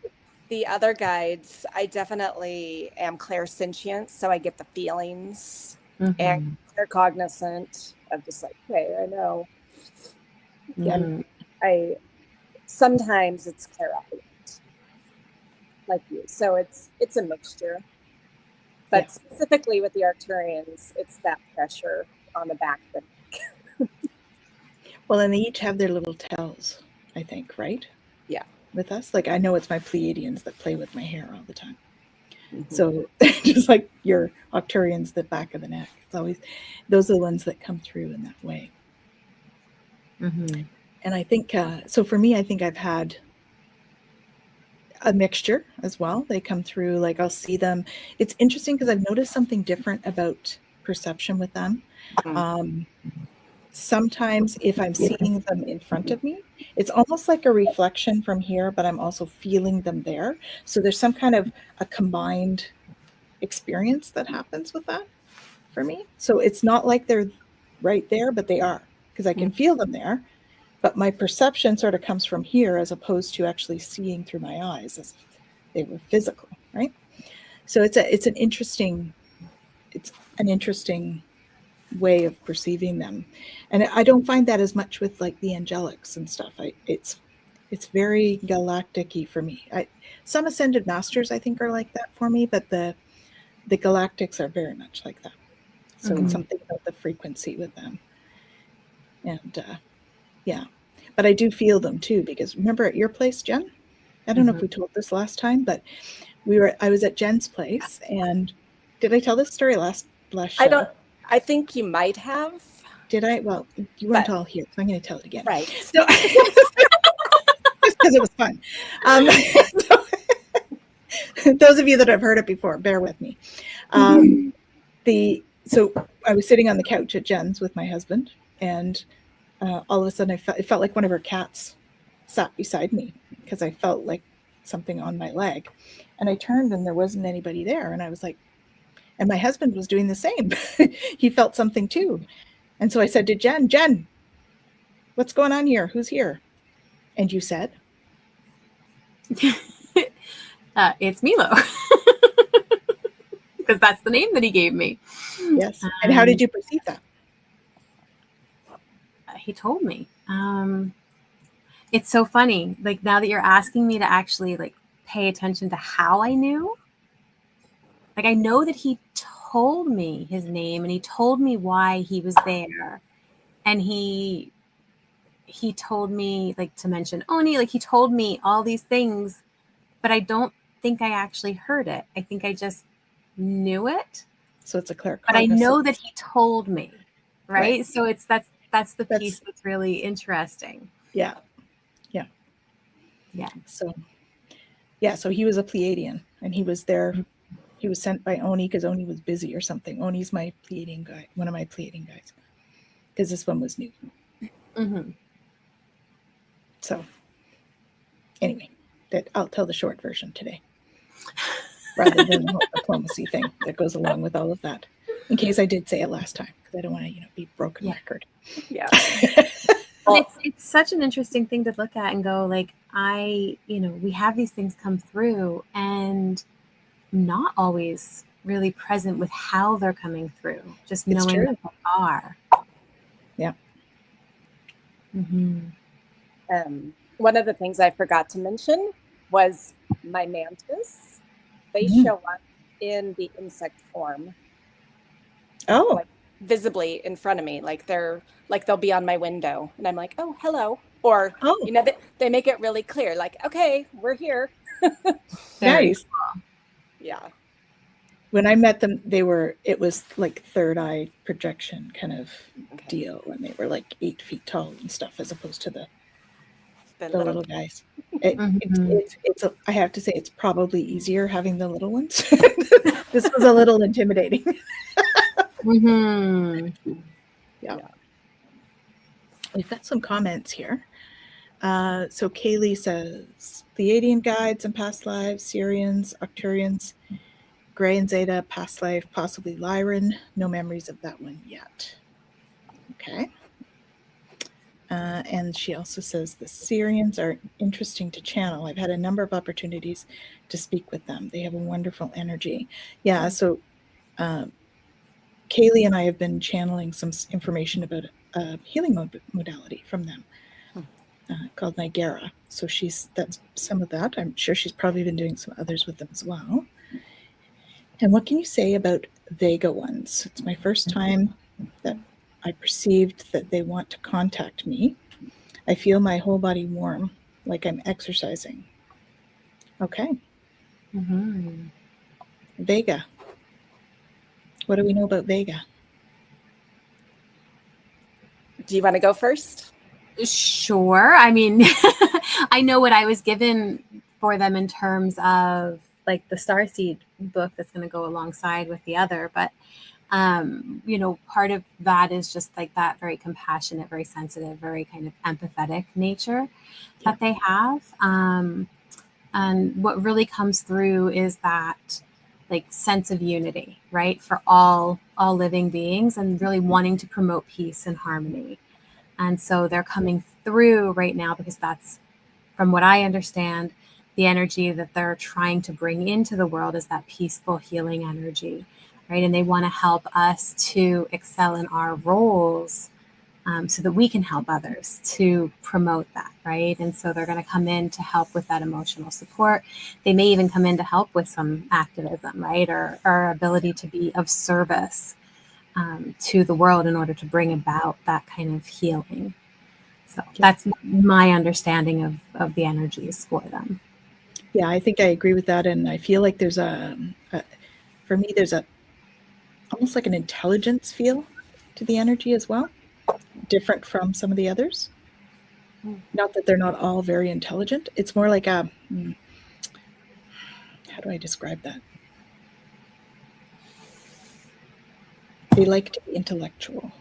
The other guides, I definitely am clairsentient, so I get the feelings, and they're cognizant of just like, hey, I know. And I sometimes it's clairaudient, like you. So it's a mixture. But specifically with the Arcturians, it's that pressure on the back of the neck. Well, and they each have their little tells, I think, right? Yeah. With us. Like, I know it's my Pleiadians that play with my hair all the time. Mm-hmm. So just like your Arcturians, the back of the neck. It's always, those are the ones that come through in that way. Mm-hmm. And I think, so for me, I think I've had a mixture as well. They come through, like I'll see them. It's interesting because I've noticed something different about perception with them. Sometimes if I'm seeing them in front of me, it's almost like a reflection from here, but I'm also feeling them there. So there's some kind of a combined experience that happens with that for me. So it's not like they're right there, but they are, because I can feel them there. But my perception sort of comes from here as opposed to actually seeing through my eyes as if they were physical, right? So it's an interesting way of perceiving them. And I don't find that as much with like the angelics and stuff. It's very galactic-y for me. Some ascended masters I think are like that for me, but the galactics are very much like that. So it's something about the frequency with them. And yeah, but I do feel them too, because remember at your place, Jen? I don't know if we told this last time, but I was at Jen's place, and did I tell this story last show? I think you might have. Did I? Well, you weren't all here, so I'm going to tell it again. Right. So, just because it was fun. So, those of you that have heard it before, bear with me. So I was sitting on the couch at Jen's with my husband, and all of a sudden it felt like one of her cats sat beside me, because I felt like something on my leg. And I turned and there wasn't anybody there. And I was like, and my husband was doing the same. He felt something too. And so I said to Jen, what's going on here? Who's here? And you said? It's Milo. Because that's the name that he gave me. Yes. And how did you perceive that? He told me. It's so funny. Like, now that you're asking me to actually like pay attention to how I knew, like, I know that he told me his name and he told me why he was there. And he told me like to mention Oni, like he told me all these things, but I don't think I actually heard it. I think I just knew it. So it's a clear. But I know that he told me, right? So that's the piece that's really interesting. Yeah. So he was a Pleiadian, and he was there. He was sent by Oni because Oni was busy or something. Oni's my Pleiadian guy, one of my Pleiadian guys, because this one was new. So anyway, I'll tell the short version today, rather than the whole diplomacy thing that goes along with all of that. In case I did say it last time, because I don't want to, be broken record. Yeah. It's such an interesting thing to look at and go like, we have these things come through and not always really present with how they're coming through, just knowing that they are. Yeah. One of the things I forgot to mention was my mantis. They show up in the insect form. Oh. Like, visibly in front of me, they'll be on my window, and I'm like, oh, hello, or they make it really clear, like, okay, we're here. Nice. Yeah. When I met them, it was like third eye projection kind of deal, and they were like 8 feet tall and stuff, as opposed to the little guys. I have to say, it's probably easier having the little ones. This was a little intimidating. Yeah. We've got some comments here. So Kaylee says, Pleiadian guides and past lives, Syrians, Arcturians, Gray and Zeta, past life, possibly Lyran. No memories of that one yet. Okay. And she also says the Syrians are interesting to channel. I've had a number of opportunities to speak with them. They have a wonderful energy. Yeah, so Kaylee and I have been channeling some information about a healing modality from them called Nigera. So that's some of that. I'm sure she's probably been doing some others with them as well. And what can you say about Vega ones? It's my first time that I perceived that they want to contact me. I feel my whole body warm, like I'm exercising. Okay. Mm-hmm. Vega. What do we know about Vega? Do you want to go first? Sure. I mean, I know what I was given for them in terms of like the Starseed book that's going to go alongside with the other. But, part of that is just like that very compassionate, very sensitive, very kind of empathetic nature that they have. And what really comes through is that like sense of unity, right? For all living beings, and really wanting to promote peace and harmony. And so they're coming through right now because that's, from what I understand, the energy that they're trying to bring into the world is that peaceful healing energy, right? And they want to help us to excel in our roles so that we can help others to promote that, right? And so they're going to come in to help with that emotional support. They may even come in to help with some activism, right? Or our ability to be of service to the world in order to bring about that kind of healing. So that's my understanding of the energies for them. Yeah, I think I agree with that. And I feel like there's for me, there's almost like an intelligence feel to the energy as well, different from some of the others. Not that they're not all very intelligent. It's more like how do I describe that? They like to be intellectual.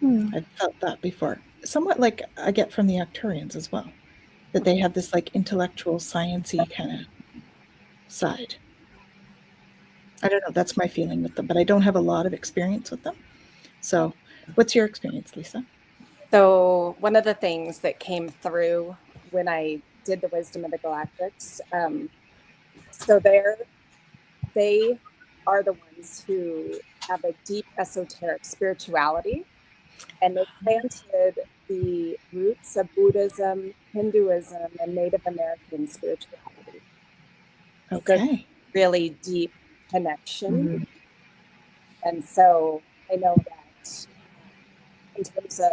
I've felt that before. Somewhat like I get from the Arcturians as well, that they have this like intellectual, sciencey kind of side. I don't know. That's my feeling with them, but I don't have a lot of experience with them. So what's your experience, Lisa? So one of the things that came through when I did the Wisdom of the Galactics, so they are the ones who have a deep esoteric spirituality, and they planted the roots of Buddhism, Hinduism, and Native American spirituality. Okay. So really deep connection. And so I know that in terms of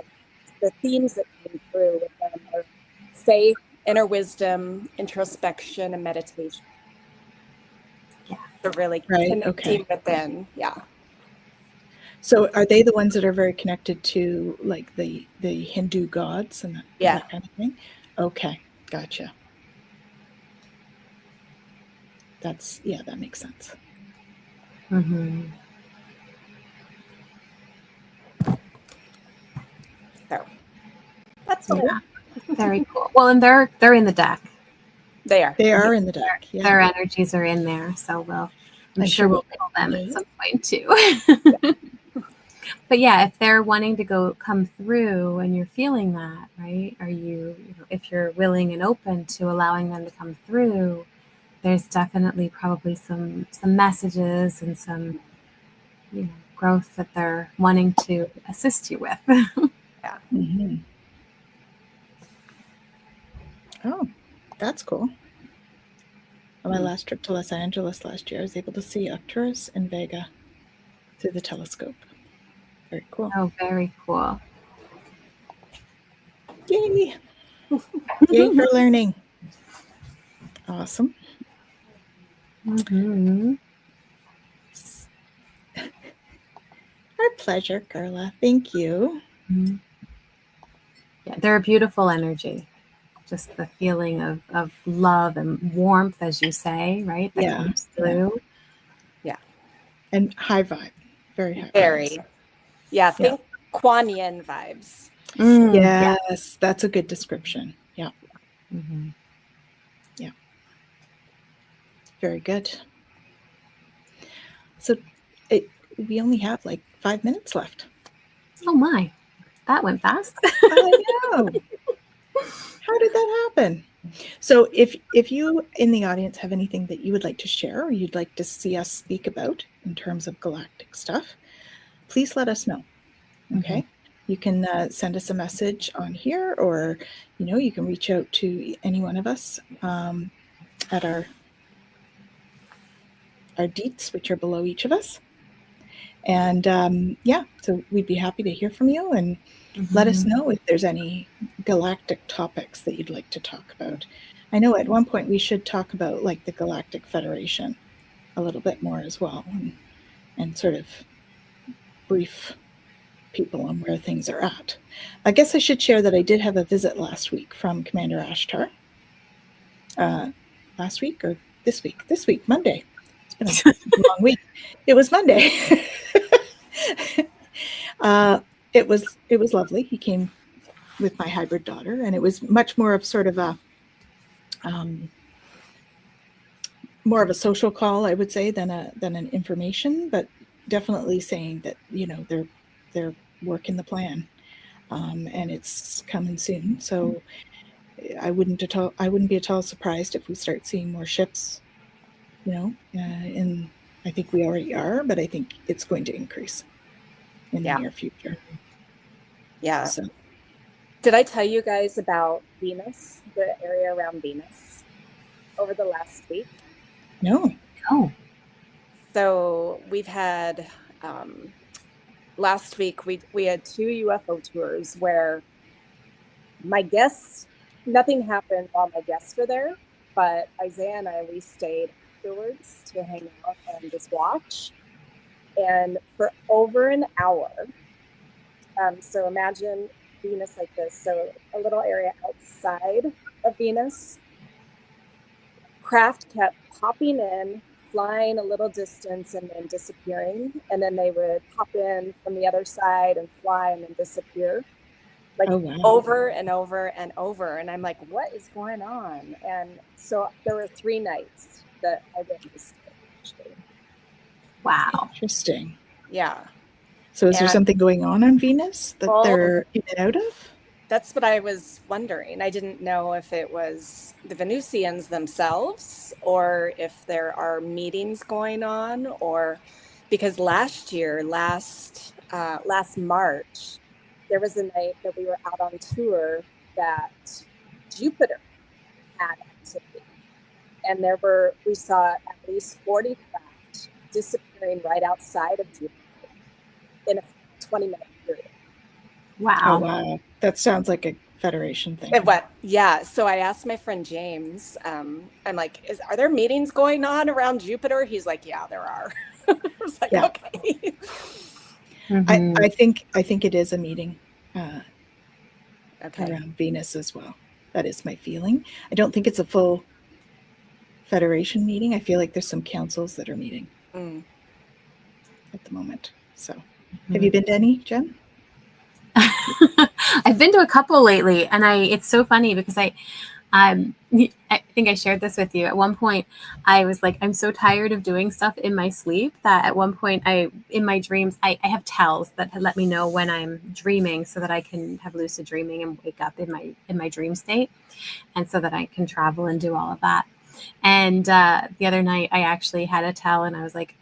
the themes that came through with them are faith, inner wisdom, introspection, and meditation. Yeah. So really connecting within. Yeah. So are they the ones that are very connected to like the Hindu gods and that kind of thing? Okay, gotcha. That makes sense. Mm-hmm. So that's Very cool. Well, and they're in the deck. They are. They are in the deck. Yeah. Their energies are in there, so I'm sure we'll call them at some point too. But yeah, if they're wanting to come through and you're feeling that, right? Are you if you're willing and open to allowing them to come through, there's definitely probably some messages and some growth that they're wanting to assist you with. Yeah. Mm-hmm. Oh, that's cool. On my last trip to Los Angeles last year, I was able to see Arcturus and Vega through the telescope. Very cool. Oh, very cool. Yay! Yay for learning. Awesome. Mm-hmm. Our pleasure, Carla. Thank you. Mm-hmm. Yeah, they're a beautiful energy. Just the feeling of love and warmth, as you say, right? That comes through. Yeah. And high vibe. Very high Very. vibes. Yeah, think Kuan Yin vibes. Yes, that's a good description. Yeah. Mm-hmm. Yeah. Very good. So we only have like 5 minutes left. Oh my. That went fast. I know. How did that happen? So if you in the audience have anything that you would like to share or you'd like to see us speak about in terms of galactic stuff, please let us know. Okay. You can send us a message on here, or you can reach out to any one of us at our deets, which are below each of us. And so we'd be happy to hear from you, and let us know if there's any galactic topics that you'd like to talk about. I know at one point we should talk about like the Galactic Federation a little bit more as well, and sort of brief people on where things are at. I guess I should share that I did have a visit last week from Commander Ashtar. Last week or this week? This week, Monday. It's been a long week. It was Monday. It was lovely. He came with my hybrid daughter, and it was much more of sort of a more of a social call, I would say, than an information, but definitely saying that they're working the plan, and it's coming soon. So I wouldn't be at all surprised if we start seeing more ships. And I think we already are, but I think it's going to increase in the near future. Yeah. So. Did I tell you guys about Venus, the area around Venus, over the last week? No. So we've had, last week we had 2 UFO tours where my guests, nothing happened while my guests were there, but Isaiah and I, we stayed afterwards to hang out and just watch. And for over an hour, so imagine Venus like this, so a little area outside of Venus, craft kept popping in, flying a little distance and then disappearing, and then they would pop in from the other side and fly and then disappear, like over and over and over. And I'm like, what is going on? And so there were 3 nights that I witnessed it, actually. Wow. Interesting. Yeah. So is there something going on Venus that they're in and out of? That's what I was wondering. I didn't know if it was the Venusians themselves or if there are meetings going on, or because last March, there was a night that we were out on tour that Jupiter had activity. And we saw at least 40 craft disappearing right outside of Jupiter in a 20-minute period. Wow. Oh, wow. That sounds like a Federation thing. Yeah. So I asked my friend James, I'm like, are there meetings going on around Jupiter? He's like, yeah, there are. I was like, okay. I think it is a meeting around Venus as well. That is my feeling. I don't think it's a full Federation meeting. I feel like there's some councils that are meeting at the moment. So have you been to any, Jen? I've been to a couple lately, and it's so funny because I think I shared this with you. At one point, I was like, I'm so tired of doing stuff in my sleep that at one point in my dreams, I have tells that let me know when I'm dreaming so that I can have lucid dreaming and wake up in my dream state, and so that I can travel and do all of that. And the other night I actually had a tell, and I was like,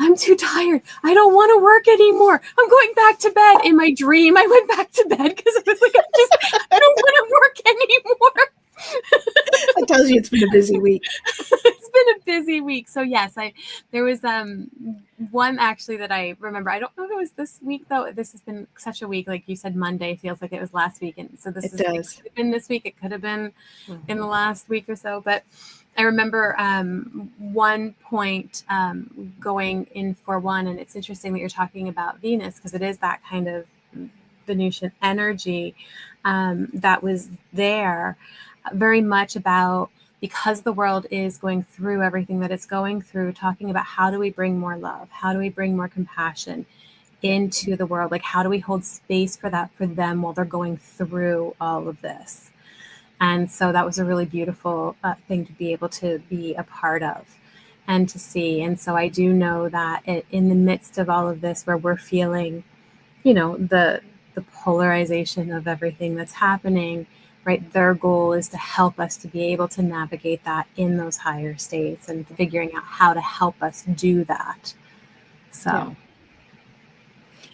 I'm too tired. I don't want to work anymore. I'm going back to bed. In my dream, I went back to bed because I was like, I don't want to work anymore. That tells you it's been a busy week. It's been a busy week. So yes, there was one actually that I remember. I don't know if it was this week though. This has been such a week. Like you said, Monday feels like it was last week. And so it could have been this week. It could have been in the last week or so. But I remember one point going in for one, and it's interesting that you're talking about Venus because it is that kind of Venusian energy that was there, very much about, because the world is going through everything that it's going through, talking about how do we bring more love, how do we bring more compassion into the world, like how do we hold space for that for them while they're going through all of this. And so that was a really beautiful thing to be able to be a part of and to see. And so I do know that in the midst of all of this, where we're feeling, the the polarization of everything that's happening, right? Their goal is to help us to be able to navigate that in those higher states and figuring out how to help us do that. So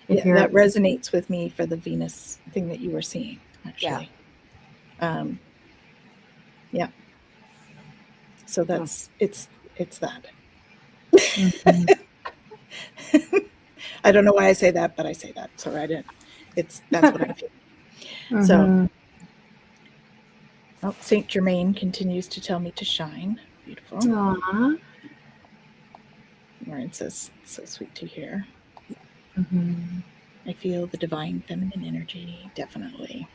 that resonates with me for the Venus thing that you were seeing, actually. Yeah. So that's it's that. Mm-hmm. I don't know why I say that, but I say that. So that's what I'm feeling. Mm-hmm. So Saint Germain continues to tell me to shine. Beautiful. Aww. Lauren says, so sweet to hear. Mm-hmm. I feel the divine feminine energy, definitely.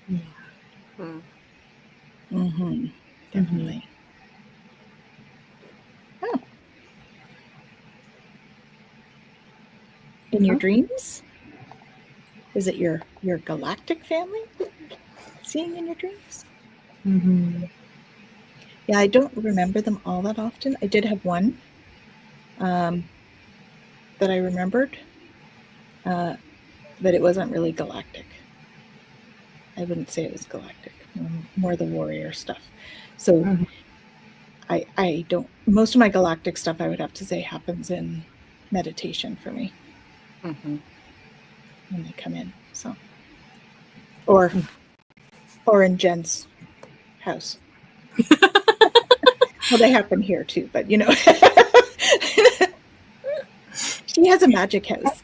Yeah. Mm-hmm. Definitely. Oh. In your dreams? Is it your galactic family seeing in your dreams? Mm-hmm. Yeah, I don't remember them all that often. I did have one that I remembered, but it wasn't really galactic. I wouldn't say it was galactic, more the warrior stuff. So Mm-hmm. I don't, most of my galactic stuff, I would have to say, happens in meditation for me when they come in. So, or in Jen's house. Well, they happen here too, but she has a magic house.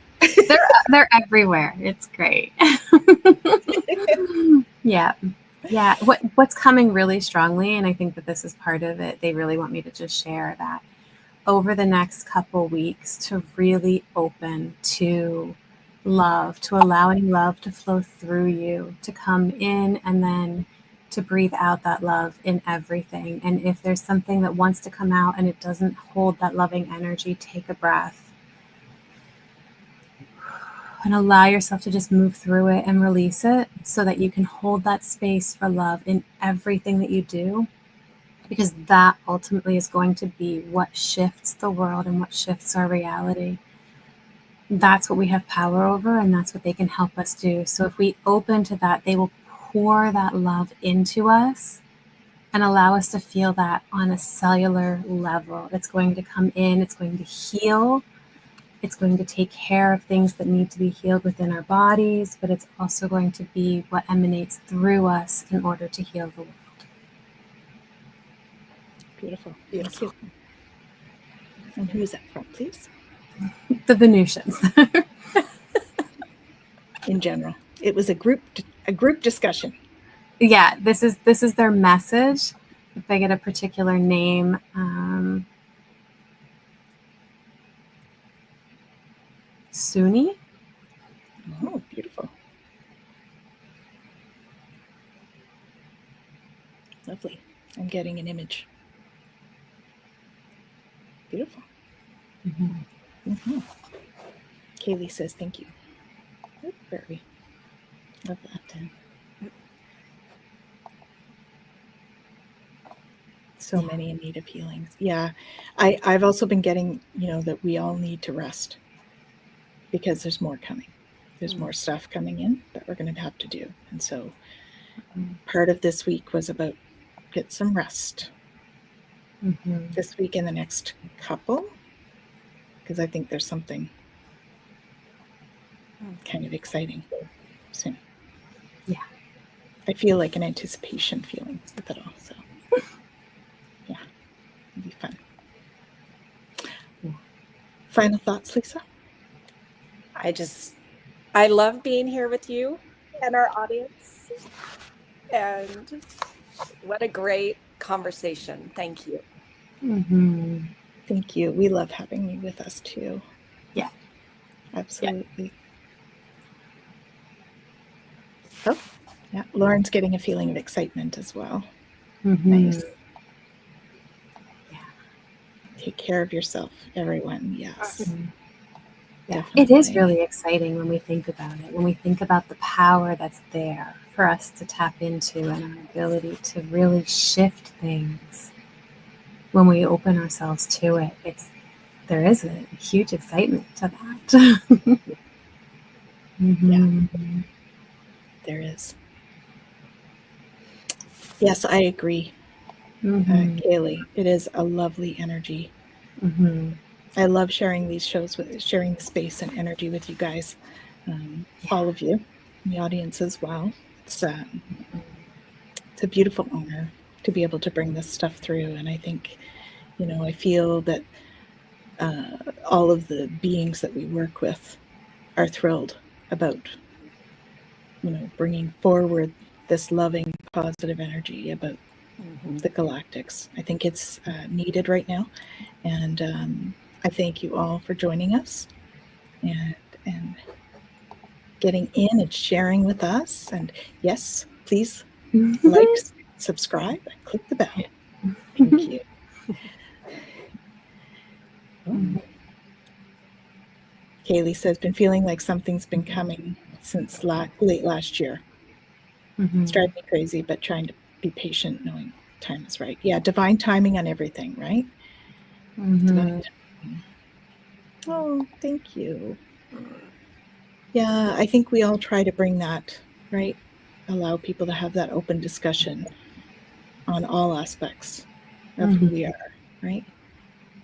They're everywhere. It's great. Yeah. What's coming really strongly, and I think that this is part of it, they really want me to just share that over the next couple weeks to really open to love, to allowing love to flow through you, to come in and then to breathe out that love in everything. And if there's something that wants to come out and it doesn't hold that loving energy, take a breath and allow yourself to just move through it and release it so that you can hold that space for love in everything that you do, because that ultimately is going to be what shifts the world and what shifts our reality. That's what we have power over, and that's what they can help us do. So if we open to that, they will pour that love into us and allow us to feel that on a cellular level. It's going to come in, it's going to heal. It's going to take care of things that need to be healed within our bodies, but it's also going to be what emanates through us in order to heal the world. Beautiful. Thank you. And who is that from, please? The Venusians. In general, it was a group discussion. Yeah, this is their message. If I get a particular name, Suni. Oh, beautiful. Lovely. I'm getting an image. Beautiful. Kaylee says thank you. Oh, very. Love that. So many in need of healings. Yeah. I've also been getting, that we all need to rest because there's more coming. There's more stuff coming in that we're going to have to do. And so part of this week was about get some rest this week and the next couple, because I think there's something kind of exciting soon. Yeah. I feel like an anticipation feeling with it all. So yeah, it'll be fun. Final thoughts, Lisa? I love being here with you and our audience. And what a great conversation. Thank you. Thank you. We love having you with us too. Yeah. Absolutely. Yeah. Oh, yeah. Lauren's getting a feeling of excitement as well. Nice. Yeah. Take care of yourself, everyone. Yes. Yeah, it is really exciting when we think about it, when we think about the power that's there for us to tap into and our ability to really shift things when we open ourselves to it. There is a huge excitement to that. Mhm. There is. Yes, I agree, Mhm. Kaylee. It is a lovely energy. Mhm. I love sharing these shows sharing the space and energy with you guys, all of you, the audience as well. It's a beautiful honor to be able to bring this stuff through, and I think, I feel that all of the beings that we work with are thrilled about, bringing forward this loving, positive energy about the galactics. I think it's needed right now, and I thank you all for joining us and getting in and sharing with us. And yes, please like, subscribe, and click the bell. Thank you. Kaylee says, been feeling like something's been coming since late last year. It's driving me crazy, but trying to be patient, knowing time is right. Yeah, divine timing on everything, right? Divine timing. Oh, thank you. Yeah, I think we all try to bring that, right? Allow people to have that open discussion on all aspects of who we are, right?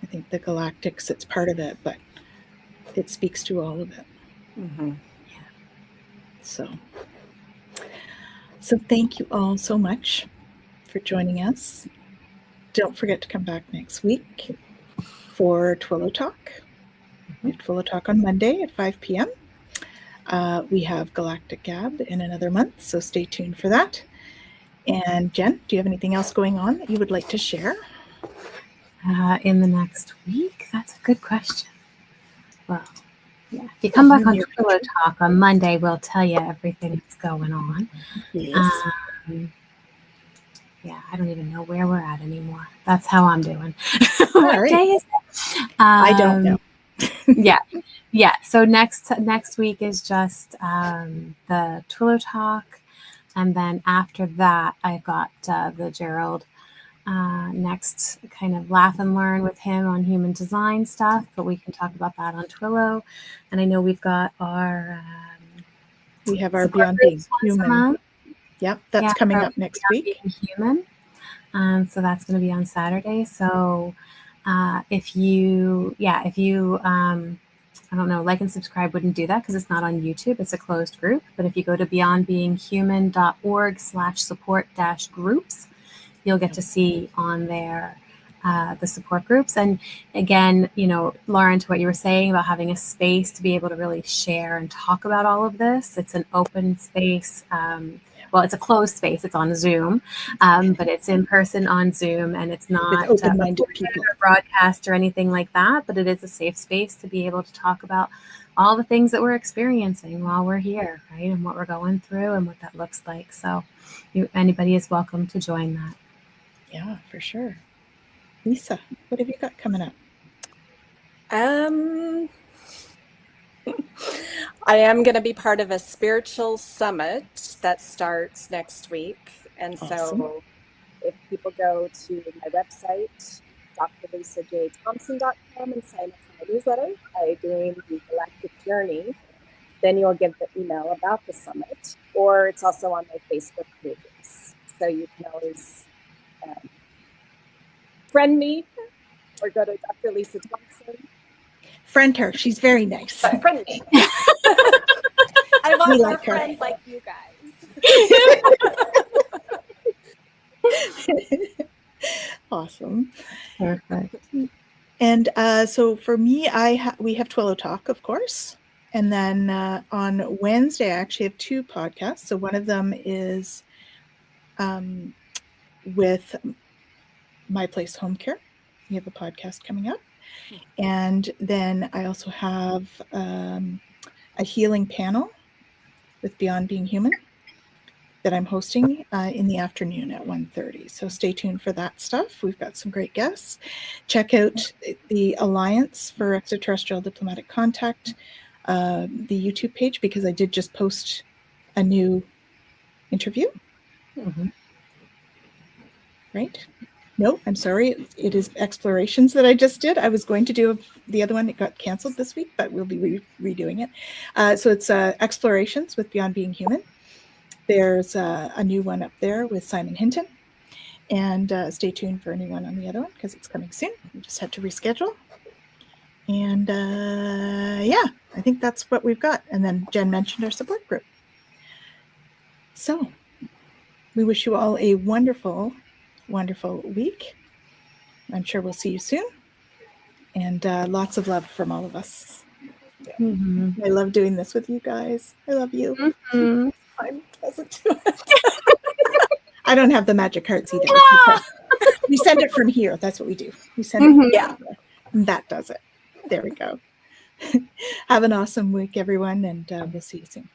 I think the galactics, it's part of it, but it speaks to all of it. Yeah. So thank you all so much for joining us. Don't forget to come back next week for Twillo Talk. We have Twillo Talk on Monday at 5 p.m. We have Galactic Gab in another month, so stay tuned for that. And Jen, do you have anything else going on that you would like to share? In the next week? That's a good question. Well, yeah. If you come back on Twillo Talk on Monday, we'll tell you everything that's going on. Yes. Yeah, I don't even know where we're at anymore. That's how I'm doing. What day is it? I don't know. Yeah. So next week is just the Twillo Talk, and then after that, I've got the Gerald next kind of laugh and learn with him on human design stuff, but we can talk about that on Twillo. And I know we've got our we have our Beyond Being Human. Yep, that's coming up next week. Human. So that's going to be on Saturday. So if you I don't know, like and subscribe wouldn't do that because it's not on YouTube. It's a closed group. But if you go to beyondbeinghuman.org/support-groups, you'll get to see on there the support groups. And again, Lauren, to what you were saying about having a space to be able to really share and talk about all of this, it's an open space. Well, it's a closed space. It's on Zoom, but it's in person on Zoom, and it's not open-minded people or broadcast or anything like that. But it is a safe space to be able to talk about all the things that we're experiencing while we're here, right, and what we're going through and what that looks like. So, anybody is welcome to join that. Yeah, for sure. Lisa, what have you got coming up? I am going to be part of a spiritual summit that starts next week. And so if people go to my website, drlisajthompson.com, and sign up for my newsletter by doing the Galactic Journey, then you'll get the email about the summit. Or it's also on my Facebook pages. So you can always friend me or go to Dr. Lisa Thompson. Friend her. She's very nice. But friend me. I want more friends like you guys. Awesome. Perfect. And so for me, we have Twillo Talk, of course. And then on Wednesday, I actually have 2 podcasts. So one of them is with My Place Home Care. We have a podcast coming up. And then I also have a healing panel with Beyond Being Human that I'm hosting in the afternoon at 1:30. So stay tuned for that stuff. We've got some great guests. Check out the Alliance for Extraterrestrial Diplomatic Contact, the YouTube page, because I did just post a new interview. Right? No, I'm sorry. It is explorations that I just did. I was going to do the other one that got canceled this week, but we'll be redoing it. So it's explorations with Beyond Being Human. There's a new one up there with Simon Hinton. And stay tuned for a new one on the other one because it's coming soon. We just had to reschedule. And yeah, I think that's what we've got. And then Jen mentioned our support group. So we wish you all a wonderful, wonderful week. I'm sure we'll see you soon. And lots of love from all of us. I love doing this with you guys. I love you. I'm pleasant to it. I don't have the magic hearts either. We send it from here. That's what we do. We send it from here. And that does it. There we go. Have an awesome week, everyone, and we'll see you soon.